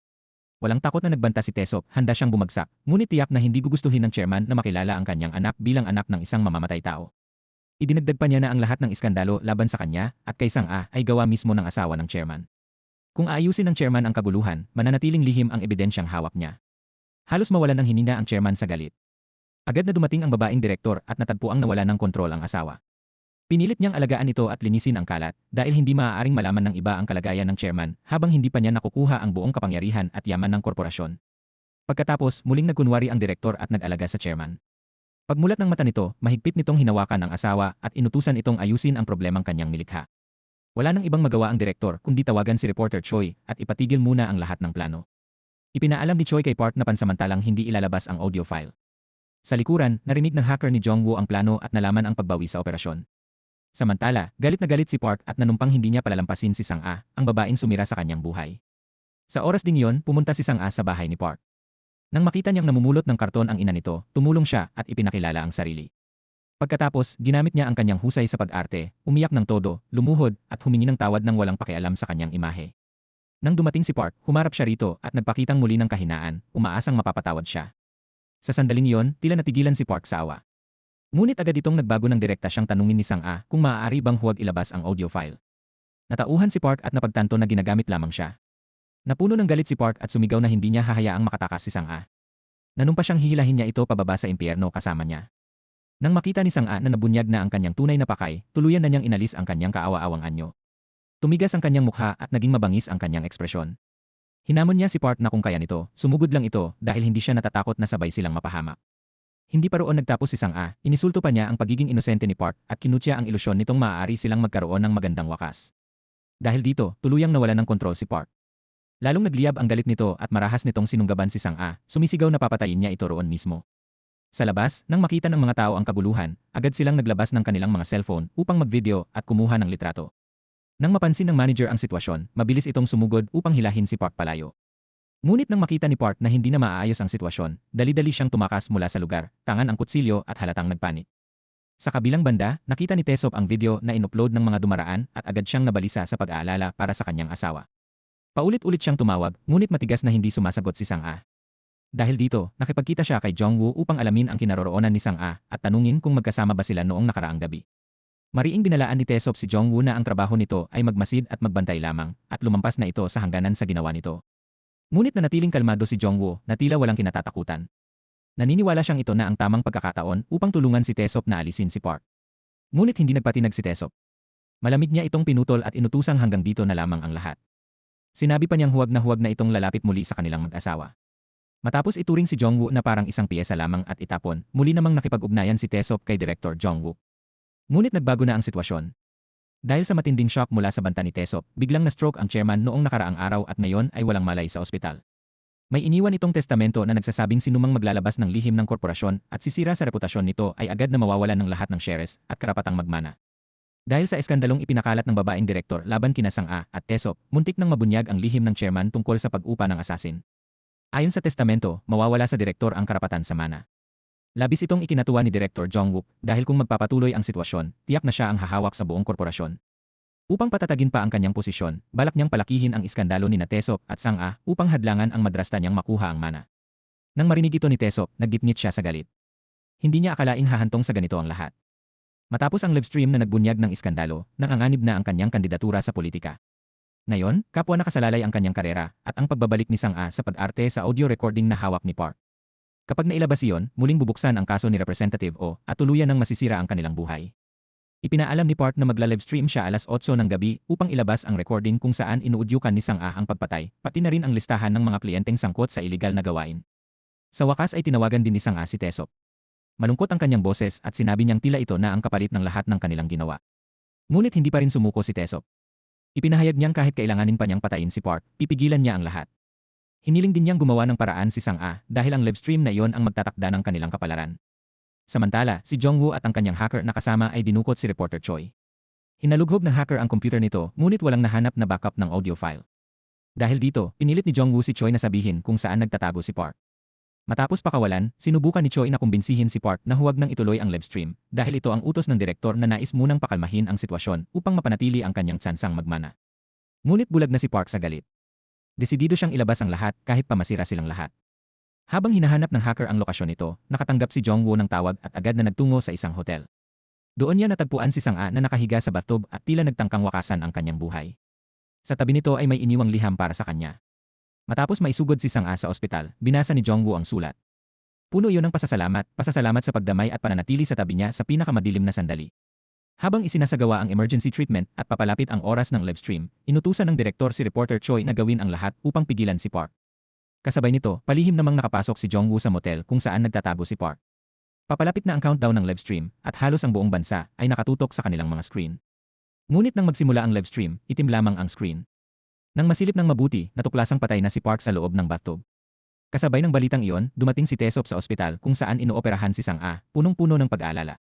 Walang takot na nagbanta si Taesop, handa siyang bumagsak, ngunit tiyak na hindi gugustuhin ng chairman na makilala ang kanyang anak bilang anak ng isang mamamatay tao. Idinagdag pa niya na ang lahat ng iskandalo laban sa kanya at kay Sang-a ay gawa mismo ng asawa ng chairman. Kung aayusin ng chairman ang kaguluhan, mananatiling lihim ang ebidensyang hawak niya. Halos mawalan ng hininga ang chairman sa galit. Agad na dumating ang babaeng direktor at natagpuang nawala ng kontrol ang asawa. Pinilit niyang alagaan ito at linisin ang kalat dahil hindi maaaring malaman ng iba ang kalagayan ng chairman habang hindi pa niya nakukuha ang buong kapangyarihan at yaman ng korporasyon. Pagkatapos, muling nagkunwari ang direktor at nag-alaga sa chairman. Pagmulat ng mata nito, mahigpit nitong hinawakan ang asawa at inutusan itong ayusin ang problemang kanyang nilikha. Wala nang ibang magawa ang direktor kundi tawagan si reporter Choi at ipatigil muna ang lahat ng plano. Ipinaalam ni Choi kay Park na pansamantalang hindi ilalabas ang audio file. Sa likuran, narinig ng hacker ni Jongwoo ang plano at nalaman ang pagbawi sa operasyon. Samantala, galit na galit si Park at nanumpang hindi niya palalampasin si Sang-a, ang babaeng sumira sa kanyang buhay. Sa oras ding iyon, pumunta si Sang-a sa bahay ni Park. Nang makita niyang namumulot ng karton ang ina nito, tumulong siya at ipinakilala ang sarili. Pagkatapos, ginamit niya ang kanyang husay sa pag-arte, umiyak ng todo, lumuhod, at humingi ng tawad ng walang pakialam sa kanyang imahe. Nang dumating si Park, humarap siya rito at nagpakitang muli ng kahinaan, umaasang mapapatawad siya. Sa sandaling iyon, tila natigilan si Park sa awa. Ngunit agad itong nagbago ng direkta siyang tanungin ni Sang-a kung maaari bang huwag ilabas ang audio file. Natauhan si Park at napagtanto na ginagamit lamang siya. Napuno ng galit si Park at sumigaw na hindi niya hahayaang makatakas si Sang-a. Nanumpa siyang hihilahin niya ito pababa sa impyerno kasama niya. Nang makita ni Sang-a na nabunyag na ang kanyang tunay na pakay, tuluyan na niyang inalis ang kanyang kaawa-awang anyo. Tumigas ang kanyang mukha at naging mabangis ang kanyang ekspresyon. Hinamon niya si Park na kung kaya nito, sumugod lang ito dahil hindi siya natatakot na sabay silang mapahamak. Hindi pa roon nagtapos si Sang-a, inisulto pa niya ang pagiging inosente ni Park at kinutya ang ilusyon nitong maaari silang magkaroon ng magandang wakas. Dahil dito, tuluyang nawalan ng kontrol si Park. Lalong nagliyab ang galit nito at marahas nitong sinunggaban si Sang-a, sumisigaw na papatayin niya ito roon mismo. Sa labas, nang makita ng mga tao ang kaguluhan, agad silang naglabas ng kanilang mga cellphone upang mag-video at kumuha ng litrato. Nang mapansin ng manager ang sitwasyon, mabilis itong sumugod upang hilahin si Park palayo. Ngunit nang makita ni Park na hindi na maaayos ang sitwasyon, dali-dali siyang tumakas mula sa lugar, tangan ang kutsilyo at halatang nagpanik. Sa kabilang banda, nakita ni Taesop ang video na inupload ng mga dumaraan at agad siyang nabalisa sa pag-aalala para sa kanyang asawa. Paulit-ulit siyang tumawag, ngunit matigas na hindi sumasagot si Sang-a. Dahil dito, nakipagkita siya kay Jongwoo upang alamin ang kinaroroonan ni Sang-a at tanungin kung magkasama ba sila noong nakaraang gabi. Mariing binalaan ni Taesop si Jongwoo na ang trabaho nito ay magmasid at magbantay lamang at lumampas na ito sa hangganan sa ginawa nito. Ngunit nanatiling kalmado si Jongwoo na tila walang kinatatakutan. Naniniwala siyang ito na ang tamang pagkakataon upang tulungan si Taesop na alisin si Park. Ngunit hindi nagpatinag si Taesop. Malamig niya itong pinutol at inutusang hanggang dito na lamang ang lahat. Sinabi pa niyang huwag na itong lalapit muli sa kanilang mag-asawa. Matapos ituring si Jongwoo na parang isang piyesa lamang at itapon, muli namang nakipag-ugnayan si Taesop kay Director Jongwook. Ngunit nagbago na ang sitwasyon. Dahil sa matinding shock mula sa banta ni Taesop, biglang na-stroke ang chairman noong nakaraang araw at ngayon ay walang malay sa ospital. May iniwan itong testamento na nagsasabing sinumang maglalabas ng lihim ng korporasyon at sisira sa reputasyon nito ay agad na mawawalan ng lahat ng shares at karapatang magmana. Dahil sa eskandalong ipinakalat ng babaeng direktor laban kina Sang-a at Taesop, muntik nang mabunyag ang lihim ng chairman tungkol sa pag-upa ng asasin. Ayon sa testamento, mawawala sa direktor ang karapatan sa mana. Labis itong ikinatuwa ni Director Jongwook dahil kung magpapatuloy ang sitwasyon, tiyak na siya ang hahawak sa buong korporasyon. Upang patatagin pa ang kanyang posisyon, balak niyang palakihin ang iskandalo ni Taesop at Sang-a upang hadlangan ang madrasta niyang makuha ang mana. Nang marinig ito ni Taesop, naggitngit siya sa galit. Hindi niya akalaing hahantong sa ganito ang lahat. Matapos ang livestream na nagbunyag ng iskandalo, nanganganib na ang kanyang kandidatura sa politika. Ngayon, kapwa nakasalalay ang kanyang karera at ang pagbabalik ni Sang-a sa pag-arte sa audio recording na hawak ni Park. Kapag nailabas iyon, muling bubuksan ang kaso ni Representative O at tuluyan ng masisira ang kanilang buhay. Ipinaalam ni Park na magla-livestream siya alas 8 ng gabi upang ilabas ang recording kung saan inuudyukan ni Sang-a ang pagpatay, pati na rin ang listahan ng mga kliyenteng sangkot sa iligal na gawain. Sa wakas ay tinawagan din ni Sang-a si Taesop. Malungkot ang kanyang boses at sinabi niyang tila ito na ang kapalit ng lahat ng kanilang ginawa. Ngunit hindi pa rin sumuko si Taesop. Ipinahayag niyang kahit kailanganin pa niyang patayin si Park, pipigilan niya ang lahat. Hiniling din niyang gumawa ng paraan si Sang-a dahil ang livestream na iyon ang magtatakda ng kanilang kapalaran. Samantala, si Jongwoo at ang kanyang hacker na kasama ay dinukot si Reporter Choi. Hinalughog ng hacker ang computer nito ngunit walang nahanap na backup ng audio file. Dahil dito, pinilit ni Jongwoo si Choi na sabihin kung saan nagtatago si Park. Matapos pakawalan, sinubukan ni Choi na kumbinsihin si Park na huwag nang ituloy ang livestream dahil ito ang utos ng direktor na nais munang pakalmahin ang sitwasyon upang mapanatili ang kanyang tsansang magmana. Ngunit bulag na si Park sa galit. Desidido siyang ilabas ang lahat kahit pa masira silang lahat. Habang hinahanap ng hacker ang lokasyon nito, nakatanggap si Jongwoo ng tawag at agad na nagtungo sa isang hotel. Doon niya natagpuan si Sang-a na nakahiga sa bathtub at tila nagtangkang wakasan ang kanyang buhay. Sa tabi nito ay may iniwang liham para sa kanya. Matapos maisugod si Sang-a sa ospital, binasa ni Jongwoo ang sulat. Puno iyon ng pasasalamat sa pagdamay at pananatili sa tabi niya sa pinakamadilim na sandali. Habang isinasagawa ang emergency treatment at papalapit ang oras ng livestream, inutusan ng direktor si Reporter Choi na gawin ang lahat upang pigilan si Park. Kasabay nito, palihim namang nakapasok si Jongwoo sa motel kung saan nagtatago si Park. Papalapit na ang countdown ng livestream at halos ang buong bansa ay nakatutok sa kanilang mga screen. Ngunit nang magsimula ang livestream, itim lamang ang screen. Nang masilip ng mabuti, natuklasang patay na si Park sa loob ng bathtub. Kasabay ng balitang iyon, dumating si Taesop sa ospital kung saan inooperahan si Sang-a, punong-puno ng pag-aalala.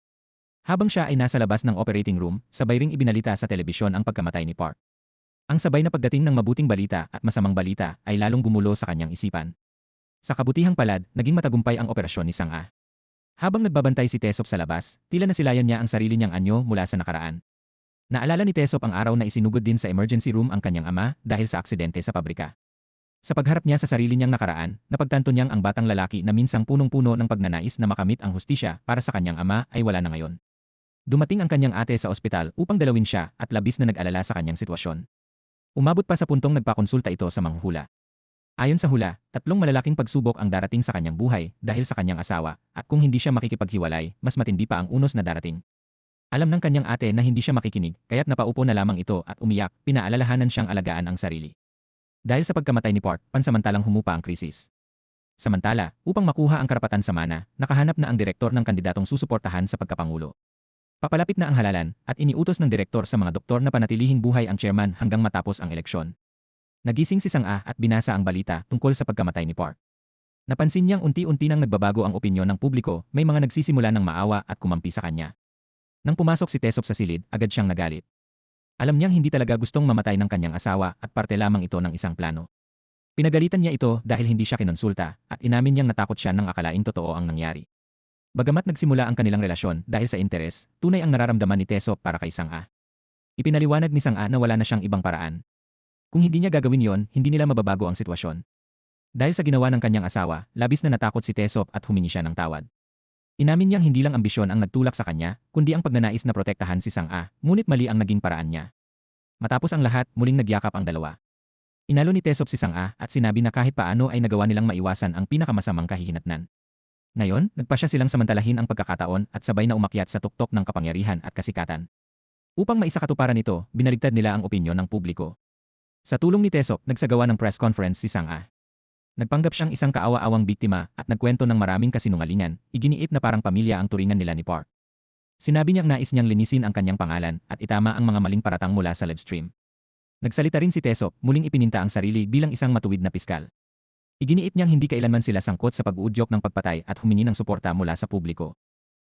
Habang siya ay nasa labas ng operating room, sabay ring ibinalita sa telebisyon ang pagkamatay ni Park. Ang sabay na pagdating ng mabuting balita at masamang balita ay lalong gumulo sa kanyang isipan. Sa kabutihang palad, naging matagumpay ang operasyon ni Sang-a. Habang nagbabantay si Tesop sa labas, tila nasilayan niya ang sarili niyang anyo mula sa nakaraan. Naalala ni Tesop ang araw na isinugod din sa emergency room ang kanyang ama dahil sa aksidente sa pabrika. Sa pagharap niya sa sarili niyang nakaraan, napagtanto niyang ang batang lalaki na minsang punong-puno ng pagnanais na makamit ang hustisya para sa kanyang ama ay wala na ngayon. Dumating ang kanyang ate sa ospital upang dalawin siya at labis na nag-alala sa kanyang sitwasyon. Umabot pa sa puntong nagpakonsulta ito sa manghuhula. Ayon sa hula, 3 malalaking pagsubok ang darating sa kanyang buhay dahil sa kanyang asawa at kung hindi siya makikipaghiwalay, mas matindi pa ang unos na darating. Alam ng kanyang ate na hindi siya makikinig kaya't napaupo na lamang ito at umiyak, pinaalalahanan siyang alagaan ang sarili. Dahil sa pagkamatay ni Park, pansamantalang humupa ang krisis. Samantala, upang makuha ang karapatan sa mana, nakahanap na ang direktor ng kandidatong susuportahan sa pagkapangulo. Papalapit na ang halalan at iniutos ng direktor sa mga doktor na panatilihing buhay ang chairman hanggang matapos ang eleksyon. Nagising si Sang-a at binasa ang balita tungkol sa pagkamatay ni Park. Napansin niyang unti-unti nang nagbabago ang opinyon ng publiko, may mga nagsisimula ng maawa at kumampi sa kanya. Nang pumasok si Tesop sa silid, agad siyang nagalit. Alam niyang hindi talaga gustong mamatay ng kanyang asawa at parte lamang ito ng isang plano. Pinagalitan niya ito dahil hindi siya kinonsulta at inamin niyang natakot siya nang akalaing totoo ang nangyari. Bagamat nagsimula ang kanilang relasyon dahil sa interes, tunay ang nararamdaman ni Tesop para kay Sang-a. Ipinaliwanag ni Sang-a na wala na siyang ibang paraan. Kung hindi niya gagawin yon, hindi nila mababago ang sitwasyon. Dahil sa ginawa ng kanyang asawa, labis na natakot si Tesop at humingi siya ng tawad. Inamin niyang hindi lang ambisyon ang nagtulak sa kanya, kundi ang pagnanais na protektahan si Sang-a, ngunit mali ang naging paraan niya. Matapos ang lahat, muling nagyakap ang dalawa. Inalo ni Tesop si Sang-a at sinabi na kahit paano ay nagawa nilang maiwasan ang pinakamasamang kahihinatnan. Ngayon, nagpasya silang samantalahin ang pagkakataon at sabay na umakyat sa tuktok ng kapangyarihan at kasikatan. Upang maisakatuparan ito, binaligtad nila ang opinyon ng publiko. Sa tulong ni Tesop, nagsagawa ng press conference si Sang-a. Nagpanggap siyang isang kaawa-awang biktima at nagkwento ng maraming kasinungalingan, iginiit na parang pamilya ang turingan nila ni Park. Sinabi niyang nais niyang linisin ang kanyang pangalan at itama ang mga maling paratang mula sa livestream. Nagsalita rin si Tesop, muling ipininta ang sarili bilang isang matuwid na piskal. Iginiit niyang hindi kailanman sila sangkot sa pag-uudyok ng pagpatay at humingi ng suporta mula sa publiko.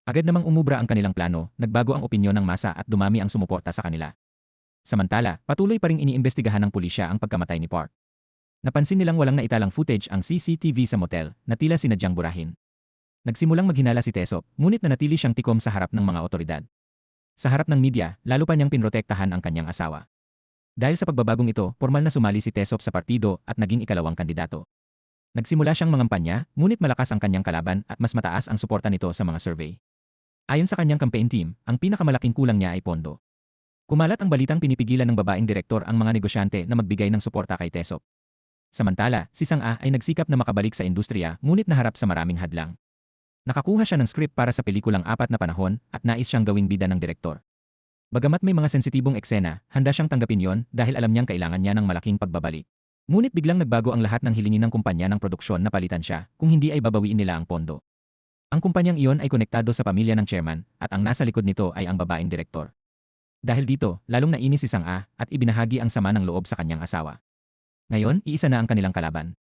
Agad namang umubra ang kanilang plano, nagbago ang opinyon ng masa at dumami ang sumuporta sa kanila. Samantala, patuloy pa ring iniimbestigahan ng pulisya ang pagkamatay ni Park. Napansin nilang walang naitalang footage ang CCTV sa motel na tila sinadyang burahin. Nagsimulang maghinala si Tesop, ngunit nanatili siyang tikom sa harap ng mga otoridad. Sa harap ng media, lalo pa niyang pinrotektahan ang kanyang asawa. Dahil sa pagbabagong ito, formal na sumali si Tesop sa partido at naging ikalawang kandidato. Nagsimula siyang mangampanya, ngunit malakas ang kanyang kalaban at mas mataas ang suporta nito sa mga survey. Ayon sa kanyang campaign team, ang pinakamalaking kulang niya ay pondo. Kumalat ang balitang pinipigilan ng babaeng direktor ang mga negosyante na magbigay ng suporta kay Tesop. Samantala, si Sang-a ay nagsikap na makabalik sa industriya ngunit naharap sa maraming hadlang. Nakakuha siya ng script para sa pelikulang 4 na panahon at nais siyang gawing bida ng direktor. Bagamat may mga sensitibong eksena, handa siyang tanggapin yon dahil alam niyang kailangan niya ng malaking pagbabalik. Ngunit biglang nagbago ang lahat ng hilingin ng kumpanya ng produksyon na palitan siya kung hindi ay babawiin nila ang pondo. Ang kumpanyang iyon ay konektado sa pamilya ng chairman at ang nasa likod nito ay ang babaeng direktor. Dahil dito, lalong nainis si Sang-a at ibinahagi ang sama ng loob sa kanyang asawa. Ngayon, iisa na ang kanilang kalaban.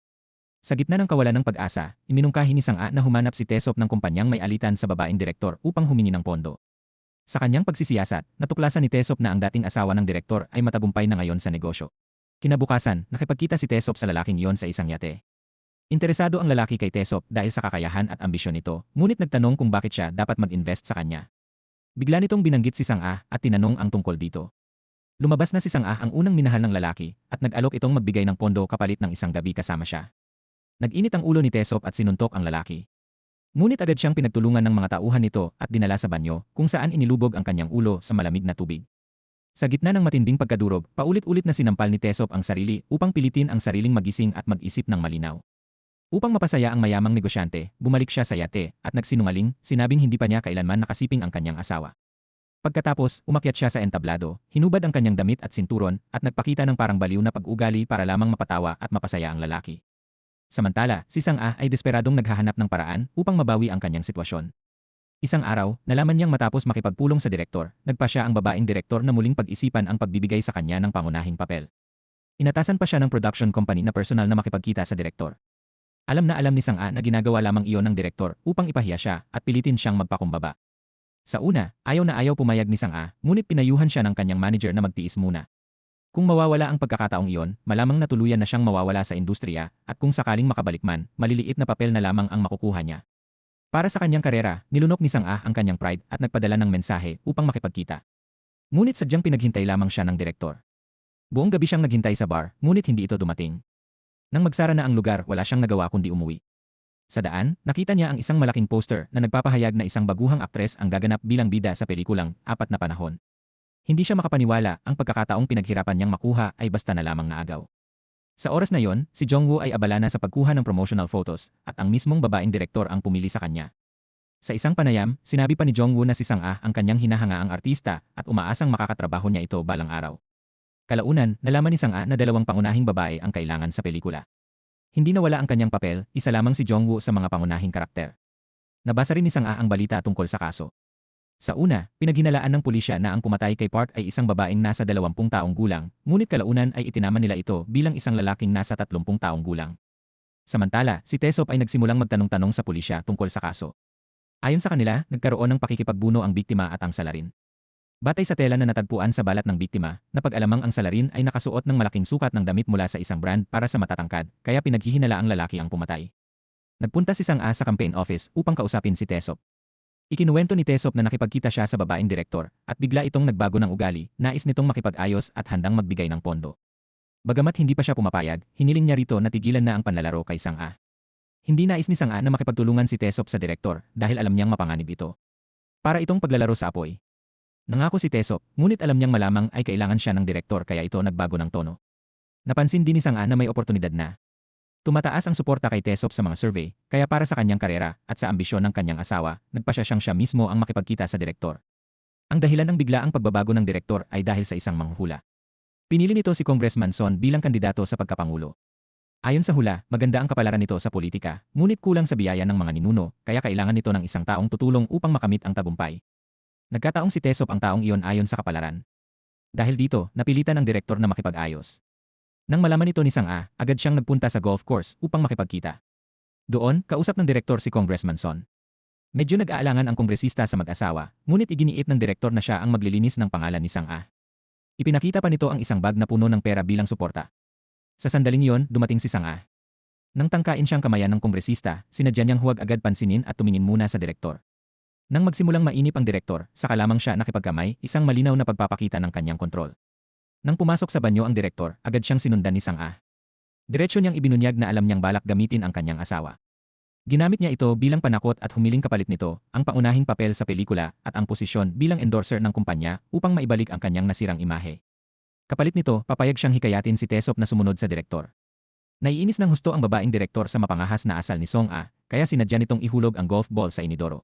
Sa gitna ng kawalan ng pag-asa, iminungkahi ni Sang-a na humanap si Tesop ng kumpanyang may alitan sa babaeng direktor upang humingi ng pondo. Sa kanyang pagsisiyasat, natuklasan ni Tesop na ang dating asawa ng direktor ay matagumpay na ngayon sa negosyo. Kinabukasan, nakipagkita si Tesop sa lalaking iyon sa isang yate. Interesado ang lalaki kay Tesop dahil sa kakayahan at ambisyon nito, ngunit nagtanong kung bakit siya dapat mag-invest sa kanya. Bigla nitong binanggit si Sang-a at tinanong ang tungkol dito. Lumabas na si Sang-a ang unang minahal ng lalaki at nag-alok itong magbigay ng pondo kapalit ng isang gabi kasama siya. Nag-init ang ulo ni Tesop at sinuntok ang lalaki. Ngunit agad siyang pinagtulungan ng mga tauhan nito at dinala sa banyo kung saan inilubog ang kanyang ulo sa malamig na tubig. Sa gitna ng matinding pagkadurog, paulit-ulit na sinampal ni Tesop ang sarili upang pilitin ang sariling magising at mag-isip ng malinaw. Upang mapasaya ang mayamang negosyante, bumalik siya sa yate at nagsinungaling, sinabing hindi pa niya kailanman nakasiping ang kanyang asawa. Pagkatapos, umakyat siya sa entablado, hinubad ang kanyang damit at sinturon at nagpakita ng parang baliw na pag-ugali para lamang mapatawa at mapasaya ang lalaki. Samantala, si Sang-a ay desperadong naghahanap ng paraan upang mabawi ang kanyang sitwasyon. Isang araw, nalaman niyang matapos makipagpulong sa direktor, nagpa siya ang babaeng direktor na muling pag-isipan ang pagbibigay sa kanya ng pangunahing papel. Inatasan pa siya ng production company na personal na makipagkita sa direktor. Alam na alam ni Sang-a na ginagawa lamang iyon ng direktor upang ipahiya siya at pilitin siyang magpakumbaba. Sa una, ayaw na ayaw pumayag ni Sang-a, ngunit pinayuhan siya ng kanyang manager na magtiis muna. Kung mawawala ang pagkakataong iyon, malamang na tuluyan na siyang mawawala sa industriya at kung sakaling makabalik man, maliliit na papel na lamang ang makukuha niya. Para sa kanyang karera, nilunok ni Sang-ah ang kanyang pride at nagpadala ng mensahe upang makipagkita. Ngunit sadyang pinaghintay lamang siya ng direktor. Buong gabi siyang naghintay sa bar, ngunit hindi ito dumating. Nang magsara na ang lugar, wala siyang nagawa kundi umuwi. Sa daan, nakita niya ang isang malaking poster na nagpapahayag na isang baguhang aktres ang gaganap bilang bida sa pelikulang Apat na Panahon. Hindi siya makapaniwala, ang pagkakataong pinaghirapan niyang makuha ay basta na lamang naagaw. Sa oras na yon, si Jongwoo ay abala na sa pagkuha ng promotional photos at ang mismong babaeng direktor ang pumili sa kanya. Sa isang panayam, sinabi pa ni Jongwoo na si Sang-ah ang kanyang hinahangaang artista at umaasang makakatrabaho niya ito balang araw. Kalaunan, nalaman ni Sang-ah na dalawang pangunahing babae ang kailangan sa pelikula. Hindi nawala ang kanyang papel, isa lamang si Jongwoo sa mga pangunahing karakter. Nabasa rin ni Sang-ah ang balita tungkol sa kaso. Sa una, pinaghinalaan ng pulisya na ang pumatay kay Park ay isang babaeng nasa 20 taong gulang, ngunit kalaunan ay itinaman nila ito bilang isang lalaking nasa 30 taong gulang. Samantala, si Taesop ay nagsimulang magtanong-tanong sa pulisya tungkol sa kaso. Ayon sa kanila, nagkaroon ng pakikipagbuno ang biktima at ang salarin. Batay sa tela na natagpuan sa balat ng biktima, napag-alamang ang salarin ay nakasuot ng malaking sukat ng damit mula sa isang brand para sa matatangkad, kaya pinaghihinala ang lalaki ang pumatay. Nagpunta si Sang-ah sa campaign office upang kausapin si Taesop. Ikinuwento ni Taesop na nakipagkita siya sa babaeng direktor at bigla itong nagbago ng ugali, nais nitong makipag-ayos at handang magbigay ng pondo. Bagamat hindi pa siya pumapayag, hiniling niya rito na tigilan na ang panlalaro kay Sang-ah. Hindi nais ni Sang-ah na makipagtulungan si Taesop sa direktor dahil alam niyang mapanganib ito. Para itong paglalaro sa apoy. Nangako si Taesop, ngunit alam niyang malamang ay kailangan siya ng direktor kaya ito nagbago ng tono. Napansin din ni Sang-ah na may oportunidad na. Tumataas ang suporta kay Taesop sa mga survey, kaya para sa kanyang karera at sa ambisyon ng kanyang asawa, nagpasya siyang siya mismo ang makipagkita sa direktor. Ang dahilan ng biglaang pagbabago ng direktor ay dahil sa isang manghuhula. Pinili nito si Congressman Son bilang kandidato sa pagkapangulo. Ayon sa hula, maganda ang kapalaran nito sa politika, ngunit kulang sa biyaya ng mga ninuno, kaya kailangan nito ng isang taong tutulong upang makamit ang tagumpay. Nagkataong si Taesop ang taong iyon ayon sa kapalaran. Dahil dito, napilitan ang direktor na makipag-ayos. Nang malaman ito ni Sang-ah, agad siyang nagpunta sa golf course upang makipagkita. Doon, kausap ng direktor si Congressman Son. Medyo nag-aalangan ang kongresista sa mag-asawa, ngunit iginiit ng direktor na siya ang maglilinis ng pangalan ni Sang-ah. Ipinakita pa nito ang isang bag na puno ng pera bilang suporta. Sa sandaling iyon, dumating si Sang-ah. Nang tangkain siyang kamayan ng kongresista, sinadya niyang huwag agad pansinin at tumingin muna sa direktor. Nang magsimulang mainip ang direktor, saka lamang siya nakipagkamay, isang malinaw na pagpapakita ng kanyang kontrol. Nang pumasok sa banyo ang direktor, agad siyang sinundan ni Sang-ah. Diretso niyang ibinunyag na alam niyang balak gamitin ang kanyang asawa. Ginamit niya ito bilang panakot at humiling kapalit nito, ang pangunahing papel sa pelikula at ang posisyon bilang endorser ng kumpanya upang maibalik ang kanyang nasirang imahe. Kapalit nito, papayag siyang hikayatin si Taesop na sumunod sa direktor. Naiinis ng husto ang babaeng direktor sa mapangahas na asal ni Song-ah, kaya sinadya nitong ihulog ang golf ball sa inidoro.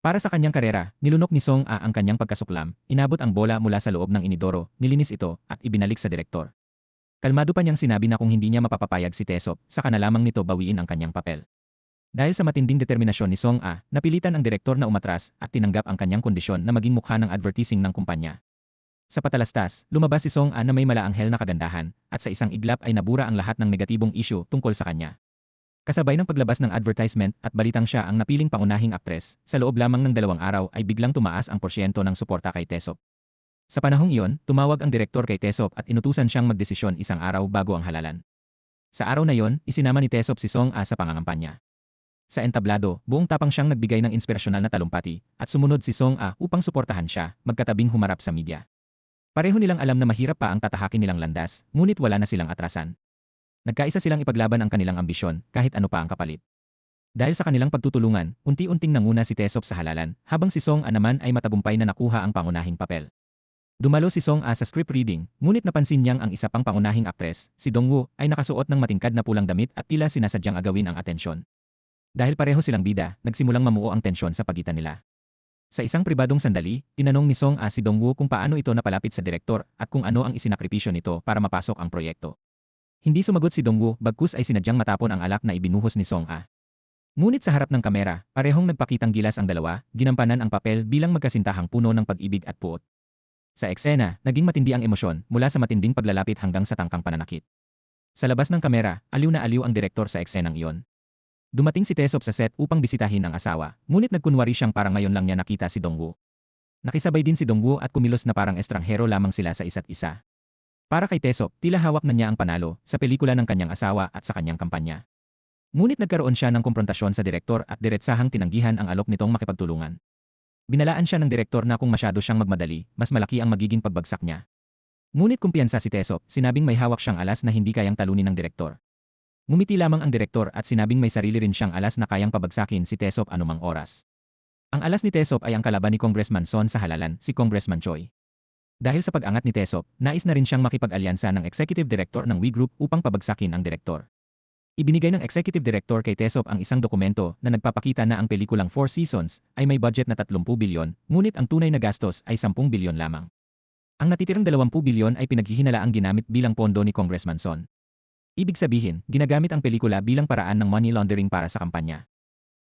Para sa kanyang karera, nilunok ni Song-ah ang kanyang pagkasuklam, inabot ang bola mula sa loob ng inidoro, nilinis ito, at ibinalik sa direktor. Kalmado pa niyang sinabi na kung hindi niya mapapapayag si Taesop, saka na lamang nito bawiin ang kanyang papel. Dahil sa matinding determinasyon ni Song-ah, napilitan ang direktor na umatras at tinanggap ang kanyang kondisyon na maging mukha ng advertising ng kumpanya. Sa patalastas, lumabas si Song-ah na may malaanghel na kagandahan, at sa isang iglap ay nabura ang lahat ng negatibong issue tungkol sa kanya. Kasabay ng paglabas ng advertisement at balitang siya ang napiling pangunahing aktres, sa loob lamang ng 2 araw ay biglang tumaas ang porsyento ng suporta kay Taesop. Sa panahong iyon, tumawag ang direktor kay Taesop at inutusan siyang magdesisyon isang araw bago ang halalan. Sa araw na iyon, isinama ni Taesop si Song-ah sa pangangampanya. Sa entablado, buong tapang siyang nagbigay ng inspirasyonal na talumpati at sumunod si Song-ah upang suportahan siya, magkatabing humarap sa media. Pareho nilang alam na mahirap pa ang tatahakin nilang landas, ngunit wala na silang atrasan. Nagkaisa silang ipaglaban ang kanilang ambisyon kahit ano pa ang kapalit. Dahil sa kanilang pagtutulungan, unti-unting nanguna si Taesop sa halalan, habang si Song-ah naman ay matagumpay na nakuha ang pangunahing papel. Dumalo si Song-ah sa script reading, ngunit napansin niyang ang isa pang pangunahing aktres, si Dongwoo, ay nakasuot ng matingkad na pulang damit at tila sinasadyang agawin ang atensyon. Dahil pareho silang bida, nagsimulang mamuo ang tensyon sa pagitan nila. Sa isang pribadong sandali, tinanong ni Song-ah si Dongwoo kung paano ito napalapit sa direktor at kung ano ang isinakripisyo nito para mapasok ang proyekto. Hindi sumagot si Dongwoo, bagkus ay sinadyang matapon ang alak na ibinuhos ni Song-ah. Ngunit sa harap ng kamera, parehong nagpakitang gilas ang dalawa, ginampanan ang papel bilang magkasintahang puno ng pag-ibig at puot. Sa eksena, naging matindi ang emosyon mula sa matinding paglalapit hanggang sa tangkang pananakit. Sa labas ng kamera, aliw na aliw ang direktor sa eksenang iyon. Dumating si Taesop sa set upang bisitahin ang asawa, ngunit nagkunwari siyang parang ngayon lang niya nakita si Dongwoo. Nakisabay din si Dongwoo at kumilos na parang estranghero lamang sila sa isa't isa. Para kay Tesop, tila hawak na niya ang panalo sa pelikula ng kanyang asawa at sa kanyang kampanya. Ngunit nagkaroon siya ng komprontasyon sa direktor at diretsahang tinanggihan ang alok nitong makipagtulungan. Binalaan siya ng direktor na kung masyado siyang magmadali, mas malaki ang magiging pagbagsak niya. Ngunit kumpiyansa si Tesop, sinabing may hawak siyang alas na hindi kayang talunin ng direktor. Ngumiti lamang ang direktor at sinabing may sarili rin siyang alas na kayang pabagsakin si Tesop anumang oras. Ang alas ni Tesop ay ang kalaban ni Congressman Son sa halalan, si Congressman Choi. Dahil sa pag-angat ni Tesop, nais na rin siyang makipag-alyansa ng executive director ng We Group upang pabagsakin ang direktor. Ibinigay ng executive director kay Tesop ang isang dokumento na nagpapakita na ang pelikulang Four Seasons ay may budget na 30 bilyon, ngunit ang tunay na gastos ay 10 bilyon lamang. Ang natitirang 20 bilyon ay pinaghihinalaang ginamit bilang pondo ni Congressman Son. Ibig sabihin, ginagamit ang pelikula bilang paraan ng money laundering para sa kampanya.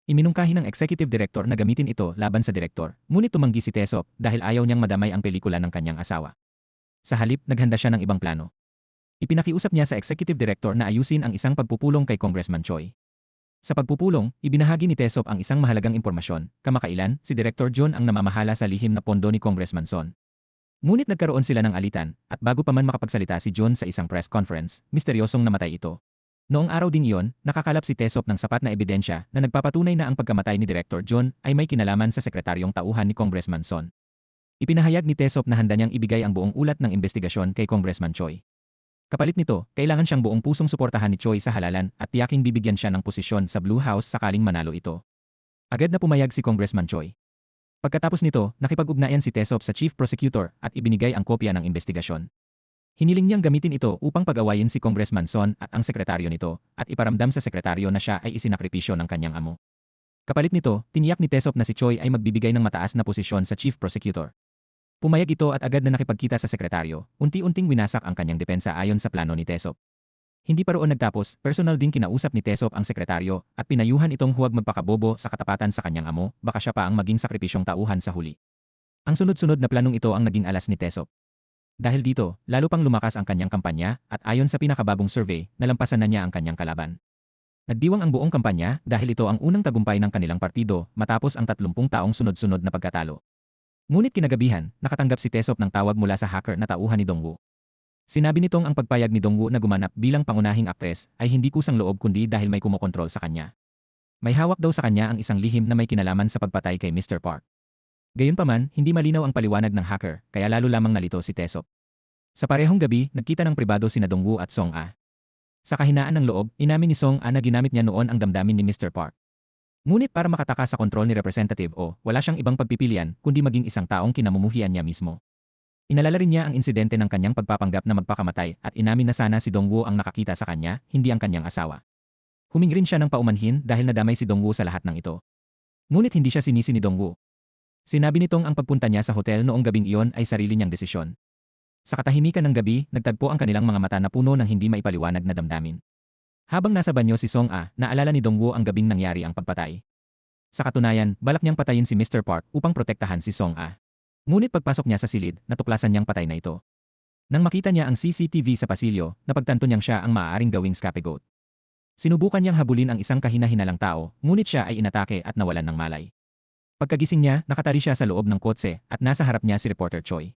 Iminungkahi ng executive director na gamitin ito laban sa direktor, ngunit tumanggi si Tesop dahil ayaw niyang madamay ang pelikula ng kanyang asawa. Sa halip, naghanda siya ng ibang plano. Ipinakiusap niya sa executive director na ayusin ang isang pagpupulong kay Congressman Choi. Sa pagpupulong, ibinahagi ni Tesop ang isang mahalagang impormasyon. Kamakailan, si Director John ang namamahala sa lihim na pondo ni Congressman Son. Ngunit nagkaroon sila ng alitan, at bago pa man makapagsalita si John sa isang press conference, misteryosong namatay ito. Noong araw ding iyon, nakakalap si Tesop ng sapat na ebidensya na nagpapatunay na ang pagkamatay ni Director John ay may kinalaman sa sekretaryong tauhan ni Congressman Son. Ipinahayag ni Tesop na handa niyang ibigay ang buong ulat ng investigasyon kay Congressman Choi. Kapalit nito, kailangan siyang buong pusong suportahan ni Choi sa halalan at tiyaking bibigyan siya ng posisyon sa Blue House sakaling manalo ito. Agad na pumayag si Congressman Choi. Pagkatapos nito, nakipag-ugnayan si Tesop sa Chief Prosecutor at ibinigay ang kopya ng investigasyon. Hiniling niyang gamitin ito upang pag-awayin si Congressman Son at ang sekretaryo nito at iparamdam sa sekretaryo na siya ay isinakripisyo ng kanyang amo. Kapalit nito, tiniyak ni Tesop na si Choi ay magbibigay ng mataas na posisyon sa Chief Prosecutor. Pumayag ito at agad na nakipagkita sa sekretaryo, unti-unting winasak ang kanyang depensa ayon sa plano ni Tesop. Hindi pa roon nagtapos, personal ding kinausap ni Tesop ang sekretaryo at pinayuhan itong huwag magpakabobo sa katapatan sa kanyang amo, baka siya pa ang maging sakripisyong tauhan sa huli. Ang sunod-sunod na planong ito ang naging alas ni Tesop. Dahil dito, lalo pang lumakas ang kanyang kampanya at ayon sa pinakabagong survey, nalampasan na niya ang kanyang kalaban. Nagdiwang ang buong kampanya dahil ito ang unang tagumpay ng kanilang partido matapos ang 30 taong sunod-sunod na pagkatalo. Ngunit kinagabihan, nakatanggap si Tesop ng tawag mula sa hacker na tauhan ni Dongwoo. Sinabi nitong ang pagpayag ni Dongwoo na gumanap bilang pangunahing aktres ay hindi kusang loob kundi dahil may kumokontrol sa kanya. May hawak daw sa kanya ang isang lihim na may kinalaman sa pagpatay kay Mr. Park. Gayunpaman, hindi malinaw ang paliwanag ng hacker kaya lalo lamang nalito si Tesop. Sa parehong gabi, nagkita ng pribado sina Dongwoo at Song-a. Sa kahinaan ng loob, inamin ni Song-a na ginamit niya noon ang damdamin ni Mr. Park. Ngunit para makataka sa kontrol ni Representative O, wala siyang ibang pagpipilian kundi maging isang taong kinamumuhian niya mismo. Inalala rin niya ang insidente ng kanyang pagpapanggap na magpakamatay at inamin na sana si Dongwoo ang nakakita sa kanya, hindi ang kanyang asawa. Humingi rin siya ng paumanhin dahil nadamay si Dongwoo sa lahat ng ito. Ngunit hindi siya sinisi ni Dongwoo. Sinabi nitong ang pagpunta niya sa hotel noong gabing iyon ay sarili niyang desisyon. Sa katahimikan ng gabi, nagtagpo ang kanilang mga mata na puno ng hindi maipaliwanag na damdamin. Habang nasa banyo si Song-a, naalala ni Dongwoo ang gabing nangyari ang pagpatay. Sa katunayan, balak niyang patayin si Mr. Park upang protektahan si Song-a. Ngunit pagpasok niya sa silid, natuklasan niyang patay na ito. Nang makita niya ang CCTV sa pasilyo, napagtanto niyang siya ang maaaring gawing scapegoat. Sinubukan niyang habulin ang isang kahina-hinalang tao, ngunit siya ay inatake at nawalan ng malay. Pagkagising niya, nakatari siya sa loob ng kotse at nasa harap niya si Reporter Choi.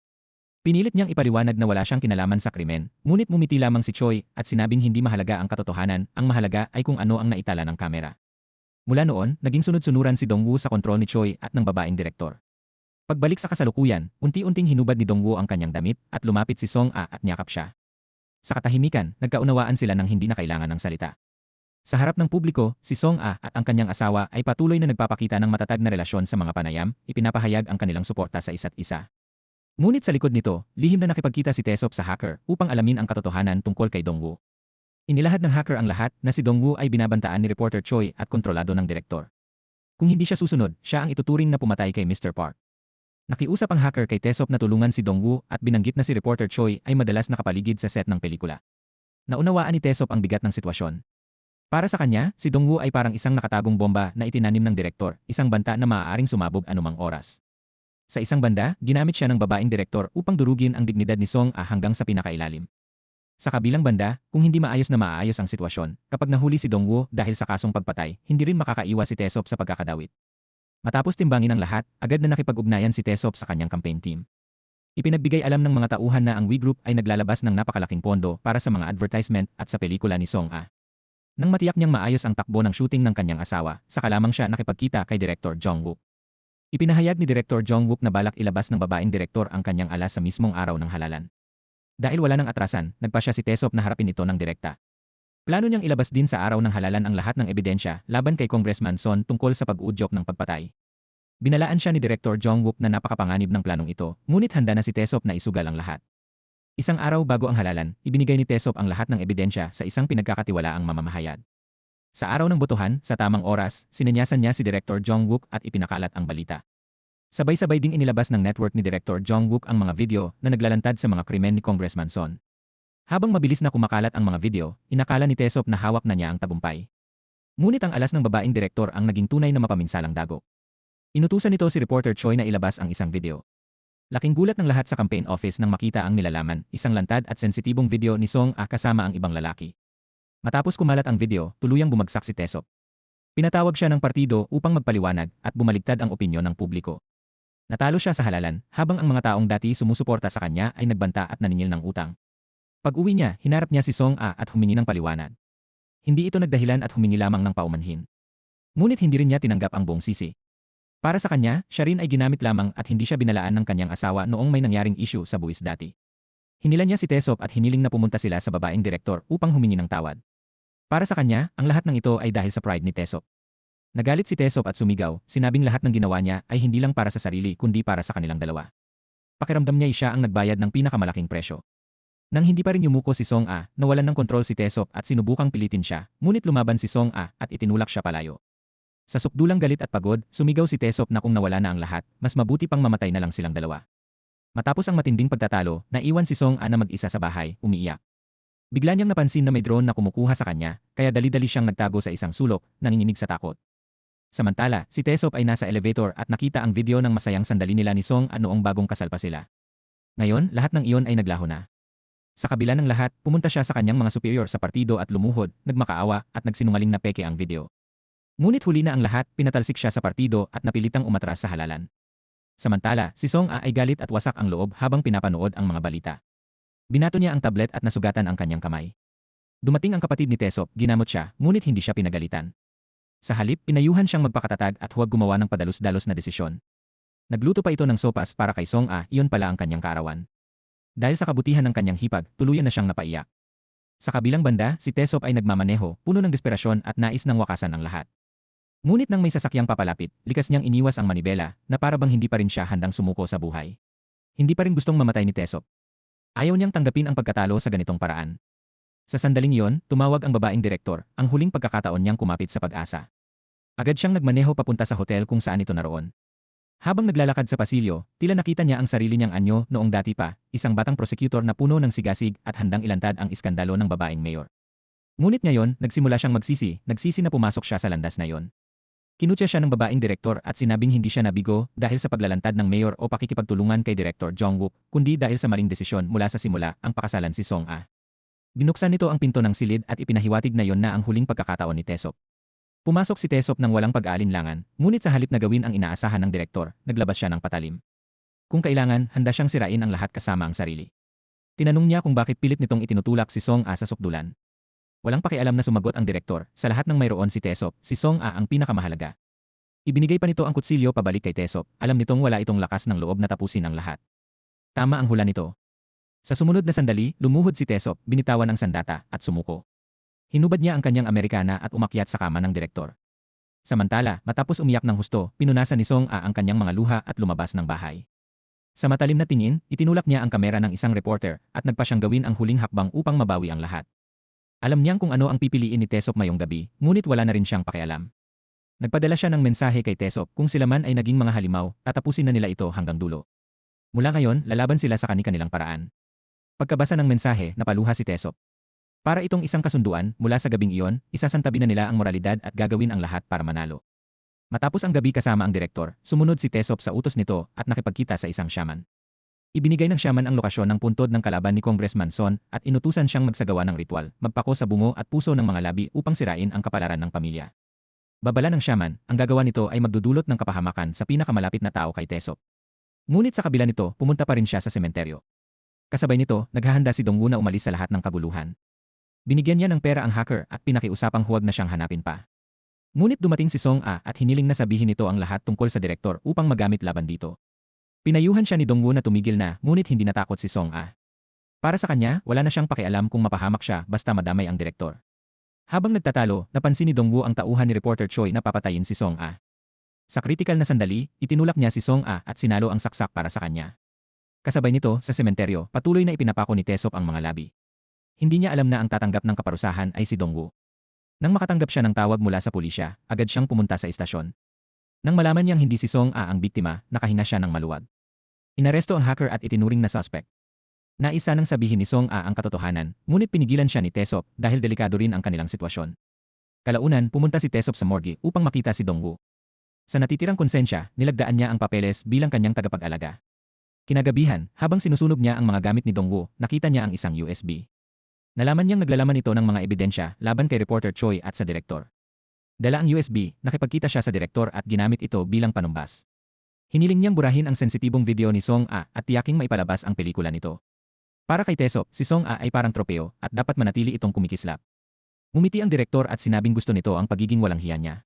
Pinilit niyang ipaliwanag na wala siyang kinalaman sa krimen, ngunit mumiti lamang si Choi at sinabing hindi mahalaga ang katotohanan, ang mahalaga ay kung ano ang naitala ng kamera. Mula noon, naging sunod-sunuran si Dongwoo sa kontrol ni Choi at ng babaeng direktor. Pagbalik sa kasalukuyan, unti-unting hinubad ni Dongwoo ang kanyang damit at lumapit si Song-a at niyakap siya. Sa katahimikan, nagkaunawaan sila ng hindi na kailangan ng salita. Sa harap ng publiko, si Song-a at ang kanyang asawa ay patuloy na nagpapakita ng matatag na relasyon sa mga panayam, ipinapahayag ang kanilang suporta sa isa't isa. Ngunit sa likod nito, lihim na nakipagkita si Tesop sa hacker upang alamin ang katotohanan tungkol kay Dongwoo. Inilahad ng hacker ang lahat na si Dongwoo ay binabantaan ni Reporter Choi at kontrolado ng direktor. Kung hindi siya susunod, siya ang ituturing na pumatay kay Mr. Park. Nakiusap ang hacker kay Tesop na tulungan si Dongwoo at binanggit na si Reporter Choi ay madalas nakapaligid sa set ng pelikula. Naunawaan ni Tesop ang bigat ng sitwasyon. Para sa kanya, si Dongwoo ay parang isang nakatagong bomba na itinanim ng direktor, isang banta na maaaring sumabog anumang oras. Sa isang banda, ginamit siya ng babaeng direktor upang durugin ang dignidad ni Song-a hanggang sa pinakailalim. Sa kabilang banda, kung hindi maayos na maayos ang sitwasyon, kapag nahuli si Dongwoo dahil sa kasong pagpatay, hindi rin makakaiwas si Tesop sa pagkakadawit. Matapos timbangin ang lahat, agad na nakipag-ugnayan si Tesop sa kanyang campaign team. Ipinagbigay alam ng mga tauhan na ang We Group ay naglalabas ng napakalaking pondo para sa mga advertisement at sa pelikula ni Song A. Nang matiyak niyang maayos ang takbo ng shooting ng kanyang asawa, saka lamang siya nakipagkita kay Director Jong Wook. Ipinahayag ni Director Jong Wook na balak ilabas ng babaeng direktor ang kanyang alas sa mismong araw ng halalan. Dahil wala nang atrasan, nagpa siya si Taesop na harapin ito ng direkta. Plano niyang ilabas din sa araw ng halalan ang lahat ng ebidensya laban kay Congressman Son tungkol sa pag-uudyok ng pagpatay. Binalaan siya ni Director Jong Wook na napakapanganib ng planong ito, ngunit handa na si Taesop na isugal ang lahat. Isang araw bago ang halalan, ibinigay ni Taesop ang lahat ng ebidensya sa isang pinagkakatiwalaang mamamahayag. Sa araw ng botohan, sa tamang oras, sinenyasan niya si Director Jong Wook at ipinakalat ang balita. Sabay-sabay ding inilabas ng network ni Director Jong Wook ang mga video na naglalantad sa mga krimen ni Congressman Son. Habang mabilis na kumakalat ang mga video, inakala ni Taesop na hawak na niya ang tagumpay. Ngunit ang alas ng babaeng direktor ang naging tunay na mapaminsalang dago. Inutusan nito si reporter Choi na ilabas ang isang video. Laking gulat ng lahat sa campaign office nang makita ang nilalaman, isang lantad at sensitibong video ni Song A kasama ang ibang lalaki. Matapos kumalat ang video, tuluyang bumagsak si Taesop. Pinatawag siya ng partido upang magpaliwanag at bumaligtad ang opinyon ng publiko. Natalo siya sa halalan, habang ang mga taong dati sumusuporta sa kanya ay nagbanta at naningil ng utang. Pag-uwi niya, hinarap niya si Song A at humingi ng paliwanag. Hindi ito nagdahilan at humingi lamang ng paumanhin. Ngunit hindi rin niya tinanggap ang buong sisi. Para sa kanya, siya rin ay ginamit lamang at hindi siya binalaan ng kanyang asawa noong may nangyaring issue sa buwis dati. Hinila niya si Taesop at hiniling na pumunta sila sa babaeng direktor upang humingi ng tawad. Para sa kanya, ang lahat ng ito ay dahil sa pride ni Taesop. Nagalit si Taesop at sumigaw, sinabing lahat ng ginawa niya ay hindi lang para sa sarili kundi para sa kanilang dalawa. Pakiramdam niya siya ang nagbayad ng pinakamalaking presyo. Nang hindi pa rin yumuko si Song A, nawalan ng kontrol si Taesop at sinubukang pilitin siya, ngunit lumaban si Song A at itinulak siya palayo. Sa sukdulang galit at pagod, sumigaw si Taesop na kung nawala na ang lahat, mas mabuti pang mamatay na lang silang dalawa. Matapos ang matinding pagtatalo, naiwan si Song A na mag-isa sa bahay, umiiyak. Bigla niyang napansin na may drone na kumukuha sa kanya, kaya dali-dali siyang nagtago sa isang sulok, nanginginig sa takot. Samantala, si Taesop ay nasa elevator at nakita ang video ng masayang sandali nila ni Song A noong bagong kasal pa sila. Ngayon, lahat ng iyon ay naglaho na. Sa kabila ng lahat, pumunta siya sa kanyang mga superior sa partido at lumuhod, nagmakaawa at nagsinungaling na peke ang video. Ngunit huli na ang lahat, pinatalsik siya sa partido at napilitang umatras sa halalan. Samantala, si Song A ay galit at wasak ang loob habang pinapanood ang mga balita. Binato niya ang tablet at nasugatan ang kanyang kamay. Dumating ang kapatid ni Taesop, ginamot siya, ngunit hindi siya pinagalitan. Sa halip, pinayuhan siyang magpakatatag at huwag gumawa ng padalos-dalos na desisyon. Nagluto pa ito ng sopas para kay Song A, iyon pala ang kanyang kaarawan. Dahil sa kabutihan ng kanyang hipag, tuluyan na siyang napaiyak. Sa kabilang banda, si Taesop ay nagmamaneho, puno ng desperasyon at nais ng wakasan ang lahat. Ngunit nang may sasakyang papalapit, likas niyang iniwas ang manibela na para bang hindi pa rin siya handang sumuko sa buhay. Hindi pa rin gustong mamatay ni Taesop. Ayaw niyang tanggapin ang pagkatalo sa ganitong paraan. Sa sandaling iyon, tumawag ang babaeng direktor, ang huling pagkakataon niyang kumapit sa pag-asa. Agad siyang nagmaneho papunta sa hotel kung saan ito naroon. Habang naglalakad sa pasilyo, tila nakita niya ang sarili niyang anyo noong dati pa, isang batang prosecutor na puno ng sigasig at handang ilantad ang iskandalo ng babaeng mayor. Ngunit ngayon, nagsimula siyang nagsisi na pumasok siya sa landas na iyon. Kinutya siya ng babaeng direktor at sinabing hindi siya nabigo dahil sa paglalantad ng mayor o pakikipagtulungan kay Director Jong Wook, kundi dahil sa maling desisyon mula sa simula ang pakasalan si Song A. Binuksan nito ang pinto ng silid at ipinahiwatig na yon na ang huling pagkakataon ni Taesop. Pumasok si Taesop ng walang pag-aalinlangan, ngunit sa halip na gawin ang inaasahan ng direktor, naglabas siya ng patalim. Kung kailangan, handa siyang sirain ang lahat kasama ang sarili. Tinanong niya kung bakit pilit nitong itinutulak si Song A sa sukdulan. Walang pakialam na sumagot ang direktor, sa lahat ng mayroon si Taesop, si Song A ang pinakamahalaga. Ibinigay pa nito ang kutsilyo pabalik kay Taesop, alam nitong wala itong lakas ng loob na tapusin ang lahat. Tama ang hula nito. Sa sumunod na sandali, lumuhod si Taesop, binitawan ang sandata, at sumuko. Hinubad niya ang kanyang Amerikana at umakyat sa kama ng direktor. Samantala, matapos umiyak ng husto, pinunasan ni Song A ang kanyang mga luha at lumabas ng bahay. Sa matalim na tingin, itinulak niya ang kamera ng isang reporter at nagpa siyang gawin ang huling hakbang upang mabawi ang lahat. Alam niyang kung ano ang pipiliin ni Taesop mayong gabi, ngunit wala na rin siyang pakialam. Nagpadala siya ng mensahe kay Taesop kung sila man ay naging mga halimaw, tatapusin na nila ito hanggang dulo. Mula ngayon, lalaban sila sa kani-kanilang paraan. Pagkabasa ng mensahe, napaluha si Taesop. Para itong isang kasunduan, mula sa gabing iyon, isasantabi na nila ang moralidad at gagawin ang lahat para manalo. Matapos ang gabi kasama ang direktor, sumunod si Taesop sa utos nito at nakipagkita sa isang shaman. Ibinigay ng shaman ang lokasyon ng puntod ng kalaban ni Congressman Son at inutusan siyang magsagawa ng ritual, magpako sa bungo at puso ng mga labi upang sirain ang kapalaran ng pamilya. Babala ng shaman, ang gagawa nito ay magdudulot ng kapahamakan sa pinakamalapit na tao kay Taesop. Ngunit sa kabila nito, pumunta pa rin siya sa sementeryo. Kasabay nito, naghahanda si Dongwoo na umalis sa lahat ng kaguluhan. Binigyan niya ng pera ang hacker at pinakiusapang huwag na siyang hanapin pa. Ngunit dumating si Song-a at hiniling na sabihin nito ang lahat tungkol sa direktor upang magamit laban dito. Pinayuhan siya ni Dongwoo na tumigil na, ngunit hindi natakot si Song-a. Para sa kanya, wala na siyang pakialam kung mapahamak siya basta madamay ang direktor. Habang nagtatalo, napansin ni Dongwoo ang tauhan ni Reporter Choi na papatayin si Song-a. Sa kritikal na sandali, itinulak niya si Song-a at sinalo ang saksak para sa kanya. Kasabay nito, sa sementeryo, patuloy na ipinapako ni Taesop ang mga labi. Hindi niya alam na ang tatanggap ng kaparusahan ay si Dongwoo. Nang makatanggap siya ng tawag mula sa pulisya, agad siyang pumunta sa istasyon. Nang malaman niyang hindi si Song-a ang biktima, nakahinga siya ng maluwag. Inaresto ang hacker at itinuring na suspect. Naisa nang sabihin ni Song-a ang katotohanan, ngunit pinigilan siya ni Taesop dahil delikado rin ang kanilang sitwasyon. Kalaunan, pumunta si Taesop sa morgue upang makita si Dongwoo. Sa natitirang konsensya, nilagdaan niya ang papeles bilang kanyang tagapag-alaga. Kinagabihan, habang sinusunog niya ang mga gamit ni Dongwoo, nakita niya ang isang USB. Nalaman niyang naglalaman ito ng mga ebidensya laban kay Reporter Choi at sa direktor. Dala ang USB, nakipagkita siya sa direktor at ginamit ito bilang panumbas. Hiniling niyang burahin ang sensitibong video ni Song-a at tiyaking maipalabas ang pelikula nito. Para kay Taesop, si Song-a ay parang tropeo at dapat manatili itong kumikislap. Ngumiti ang direktor at sinabing gusto nito ang pagiging walang hiya niya.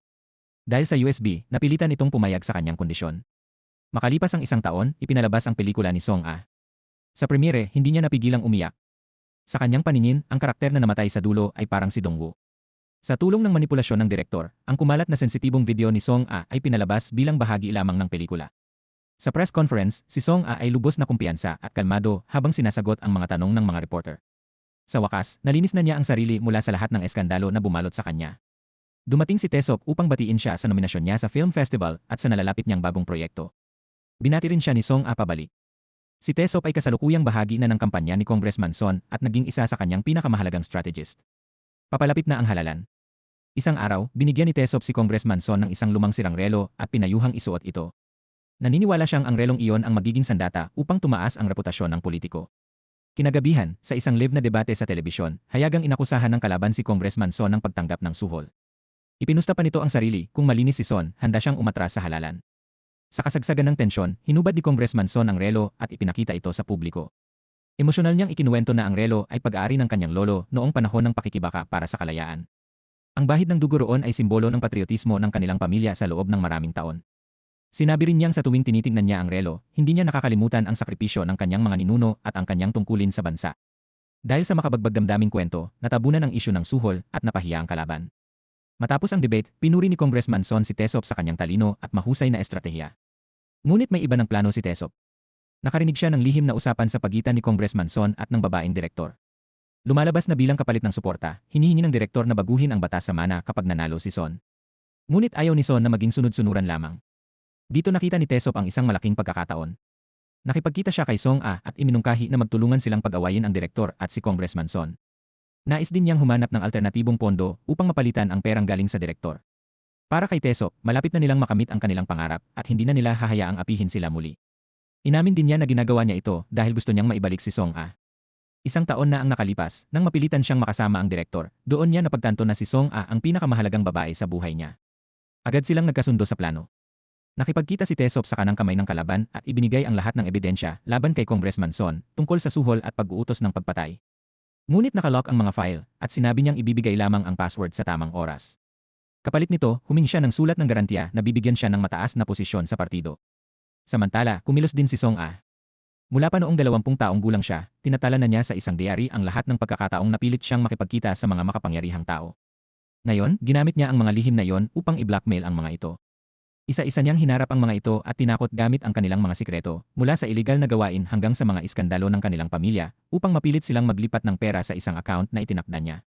Dahil sa USB, napilitan itong pumayag sa kanyang kondisyon. Makalipas ang isang taon, ipinalabas ang pelikula ni Song-a. Sa premiere, hindi niya napigilang umiyak. Sa kanyang paningin, ang karakter na namatay sa dulo ay parang si Dongwoo. Sa tulong ng manipulasyon ng direktor, ang kumalat na sensitibong video ni Song-a ay pinalabas bilang bahagi lamang ng pelikula. Sa press conference, si Song-a ay lubos na kumpiyansa at kalmado habang sinasagot ang mga tanong ng mga reporter. Sa wakas, nalinis na niya ang sarili mula sa lahat ng eskandalo na bumalot sa kanya. Dumating si Taesop upang batiin siya sa nominasyon niya sa film festival at sa nalalapit niyang bagong proyekto. Binati rin siya ni Song-a pabalik. Si Taesop ay kasalukuyang bahagi na ng kampanya ni Congressman Son at naging isa sa kanyang pinakamahalagang strategist. Papalapit na ang halalan. Isang araw, binigyan ni Taesop si Congressman Son ng isang lumang sirang relo at pinayuhang isuot ito. Naniniwala siyang ang relong iyon ang magiging sandata upang tumaas ang reputasyon ng politiko. Kinagabihan, sa isang live na debate sa telebisyon, hayagang inakusahan ng kalaban si Congressman Son ng pagtanggap ng suhol. Ipinusta pa nito ang sarili, kung malinis si Son, handa siyang umatras sa halalan. Sa kasagsagan ng tensyon, hinubad ni Congressman Son ang relo at ipinakita ito sa publiko. Emosyonal niyang ikinuwento na ang relo ay pag-aari ng kanyang lolo noong panahon ng pakikibaka para sa kalayaan. Ang bahid ng dugo roon ay simbolo ng patriotismo ng kanilang pamilya sa loob ng maraming taon. Sinabi rin niyang sa tuwing tinitingnan niya ang relo, hindi niya nakakalimutan ang sakripisyo ng kanyang mga ninuno at ang kanyang tungkulin sa bansa. Dahil sa makabagbag damdaming kwento, natabunan ang isyu ng suhol at napahiya ang kalaban. Matapos ang debate, pinuri ni Congressman Son si Taesop sa kanyang talino at mahusay na estratehiya. Ngunit may iba ng plano si Taesop. Nakarinig siya ng lihim na usapan sa pagitan ni Congressman Son at ng babaeng direktor. Lumalabas na bilang kapalit ng suporta, hinihingi ng direktor na baguhin ang batas sa mana kapag nanalo si Son. Ngunit ayaw ni Son na maging sunod-sunuran lamang. Dito nakita ni Taesop ang isang malaking pagkakataon. Nakipagkita siya kay Song-a at iminungkahi na magtulungan silang pag-awayin ang direktor at si Congressman Son. Nais din niyang humanap ng alternatibong pondo upang mapalitan ang perang galing sa direktor. Para kay Taesop, malapit na nilang makamit ang kanilang pangarap at hindi na nila hahayaang apihin sila muli. Inamin din niya na ginagawa niya ito dahil gusto niyang maibalik si Song-a. Isang taon na ang nakalipas nang mapilitan siyang makasama ang direktor, doon niya napagtanto na si Song-a ang pinakamahalagang babae sa buhay niya. Agad silang nagkasundo sa plano. Nakipagkita si Taesop sa kanang kamay ng kalaban at ibinigay ang lahat ng ebidensya laban kay Congressman Son tungkol sa suhol at pag-uutos ng pagpatay. Ngunit nakalock ang mga file at sinabi niyang ibibigay lamang ang password sa tamang oras. Kapalit nito, humingi siya ng sulat ng garantiya na bibigyan siya ng mataas na posisyon sa partido. Samantala, kumilos din si Song-a. Mula pa noong 20 taong gulang siya, tinatala na niya sa isang diary ang lahat ng pagkakataong napilit siyang makipagkita sa mga makapangyarihang tao. Ngayon, ginamit niya ang mga lihim na iyon upang i-blackmail ang mga ito. Isa-isa niyang hinarap ang mga ito at tinakot gamit ang kanilang mga sikreto, mula sa iligal na gawain hanggang sa mga iskandalo ng kanilang pamilya, upang mapilit silang maglipat ng pera sa isang account na itinakda niya.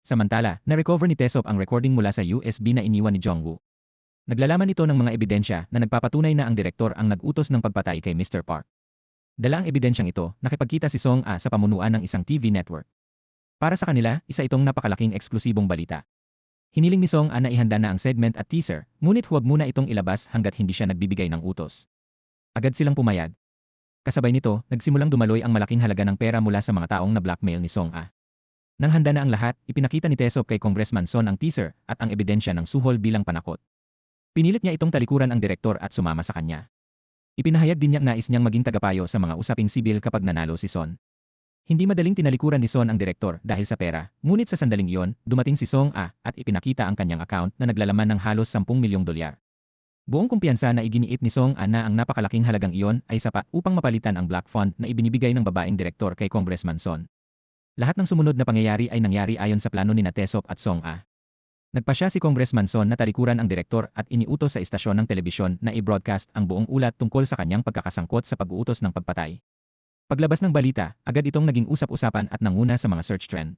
Samantala, na-recover ni Taesop ang recording mula sa USB na iniwan ni Jongwoo. Naglalaman ito ng mga ebidensya na nagpapatunay na ang direktor ang nag-utos ng pagpatay kay Mr. Park. Dala ang ebidensyang ito, nakipagkita si Song-a sa pamunuan ng isang TV network. Para sa kanila, isa itong napakalaking eksklusibong balita. Hiniling ni Song-a na ihanda na ang segment at teaser, ngunit huwag muna itong ilabas hanggat hindi siya nagbibigay ng utos. Agad silang pumayag. Kasabay nito, nagsimulang dumaloy ang malaking halaga ng pera mula sa mga taong na-blackmail ni Song-a. Nang handa na ang lahat, ipinakita ni Taesop kay Congressman Son ang teaser at ang ebidensya ng suhol bilang panakot. Pinilit niya itong talikuran ang direktor at sumama sa kanya. Ipinahayag din niyang nais niyang maging tagapayo sa mga usaping sibil kapag nanalo si Son. Hindi madaling tinalikuran ni Son ang direktor dahil sa pera, ngunit sa sandaling iyon, dumating si Song A at ipinakita ang kanyang account na naglalaman ng halos 10 milyong dolyar. Buong kumpiyansa na iginiit ni Song A na ang napakalaking halagang iyon ay sapat upang mapalitan ang black fund na ibinibigay ng babaeng direktor kay Congressman Son. Lahat ng sumunod na pangyayari ay nangyari ayon sa plano ni Tesop at Song A. Nagpasya si Congressman Son na talikuran ang direktor at iniutos sa istasyon ng telebisyon na i-broadcast ang buong ulat tungkol sa kanyang pagkakasangkot sa pag-uutos ng pagpatay. Paglabas ng balita, agad itong naging usap-usapan at nanguna sa mga search trend.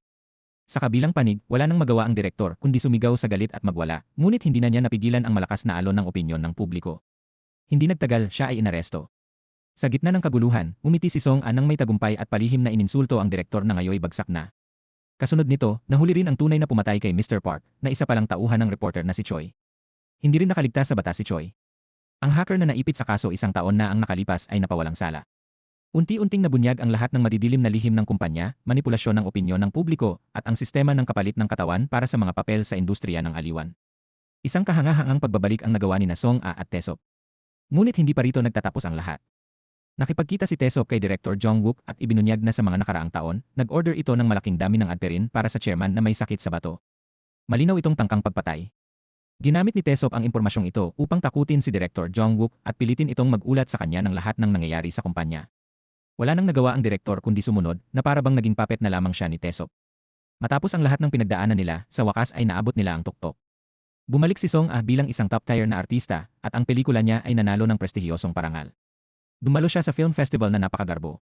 Sa kabilang panig, wala nang magawa ang direktor kundi sumigaw sa galit at magwala, ngunit hindi na niya napigilan ang malakas na alon ng opinyon ng publiko. Hindi nagtagal, siya ay inaresto. Sa gitna ng kaguluhan, umiti si Song A nang may tagumpay at palihim na ininsulto ang direktor na ngayoy bagsak na. Kasunod nito, nahuli rin ang tunay na pumatay kay Mr. Park, na isa palang tauhan ng reporter na si Choi. Hindi rin nakaligtas sa batas si Choi. Ang hacker na naipit sa kaso isang taon na ang nakalipas ay napawalang sala. Unti-unting nabunyag ang lahat ng madidilim na lihim ng kumpanya, manipulasyon ng opinyon ng publiko, at ang sistema ng kapalit ng katawan para sa mga papel sa industriya ng aliwan. Isang kahangahangang pagbabalik ang nagawa ni Song A at Tesop. Ngunit hindi pa rito nagtatapos ang lahat. Nakipagkita si Tesop kay Director Jong Wook at ibinunyag na sa mga nakaraang taon, nag-order ito ng malaking dami ng adperin para sa chairman na may sakit sa bato. Malinaw itong tangkang pagpatay. Ginamit ni Tesop ang impormasyong ito upang takutin si Director Jong Wook at pilitin itong mag-ulat sa kanya ng lahat ng nangyayari sa kumpanya. Wala nang nagawa ang direktor kundi sumunod na para bang naging puppet na lamang siya ni Tesop. Matapos ang lahat ng pinagdaanan nila, sa wakas ay naabot nila ang tuktok. Bumalik si Song A bilang isang top-tier na artista at ang pelikula niya ay nanalo ng prestihiyosong parangal. Dumalo siya sa film festival na napakagarbo.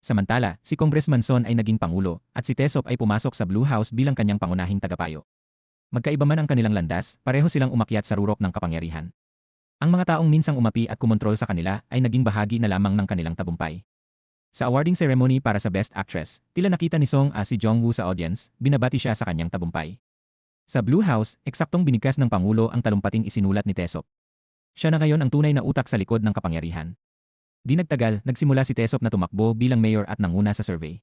Samantala, si Congressman Son ay naging pangulo at si Tesop ay pumasok sa Blue House bilang kanyang pangunahing tagapayo. Magkaiba man ang kanilang landas, pareho silang umakyat sa rurok ng kapangyarihan. Ang mga taong minsang umapi at kumontrol sa kanila ay naging bahagi na lamang ng kanilang tabumpay. Sa awarding ceremony para sa Best Actress, tila nakita ni Song A si Jong Woo sa audience, binabati siya sa kanyang tabumpay. Sa Blue House, eksaktong binigkas ng Pangulo ang talumpating isinulat ni Tesop. Siya na ngayon ang tunay na utak sa likod ng kapangyarihan. Di nagtagal, nagsimula si Tesop na tumakbo bilang mayor at nanguna sa survey.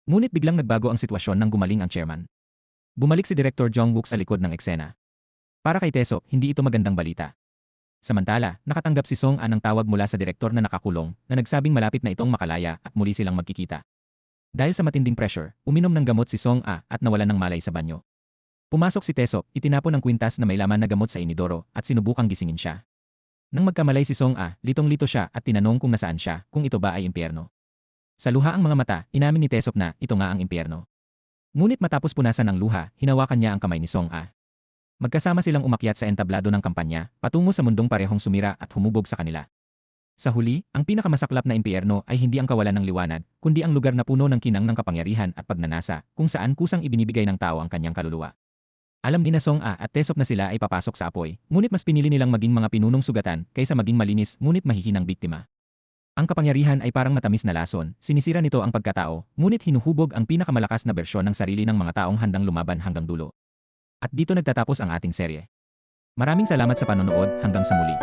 Ngunit biglang nagbago ang sitwasyon nang gumaling ang chairman. Bumalik si Director Jong Wook sa likod ng eksena. Para kay Tesop, hindi ito magandang balita. Samantala, nakatanggap si Song A ng tawag mula sa direktor na nakakulong na nagsabing malapit na itong makalaya at muli silang magkikita. Dahil sa matinding pressure, uminom ng gamot si Song A at nawalan ng malay sa banyo. Pumasok si Tesop, itinapon ang kwintas na may laman na gamot sa inidoro at sinubukang gisingin siya. Nang magkamalay si Song A, litong-lito siya at tinanong kung nasaan siya, kung ito ba ay impyerno. Sa luha ang mga mata, inamin ni Tesop na ito nga ang impyerno. Ngunit matapos punasan ng luha, hinawakan niya ang kamay ni Song A. Magkasama silang umakyat sa entablado ng kampanya, patungo sa mundong parehong sumira at humubog sa kanila. Sa huli, ang pinakamasaklap na impyerno ay hindi ang kawalan ng liwanag, kundi ang lugar na puno ng kinang ng kapangyarihan at pagnanasa, kung saan kusang ibinibigay ng tao ang kanyang kaluluwa. Alam ni Song A at Tesop na sila ay papasok sa apoy, ngunit mas pinili nilang maging mga pinunong sugatan kaysa maging malinis ngunit mahihinang biktima. Ang kapangyarihan ay parang matamis na lason, sinisira nito ang pagkatao, ngunit hinuhubog ang pinakamalakas na bersyon ng sarili ng mga taong handang lumaban hanggang dulo. At dito nagtatapos ang ating serye. Maraming salamat sa panonood, hanggang sa muli.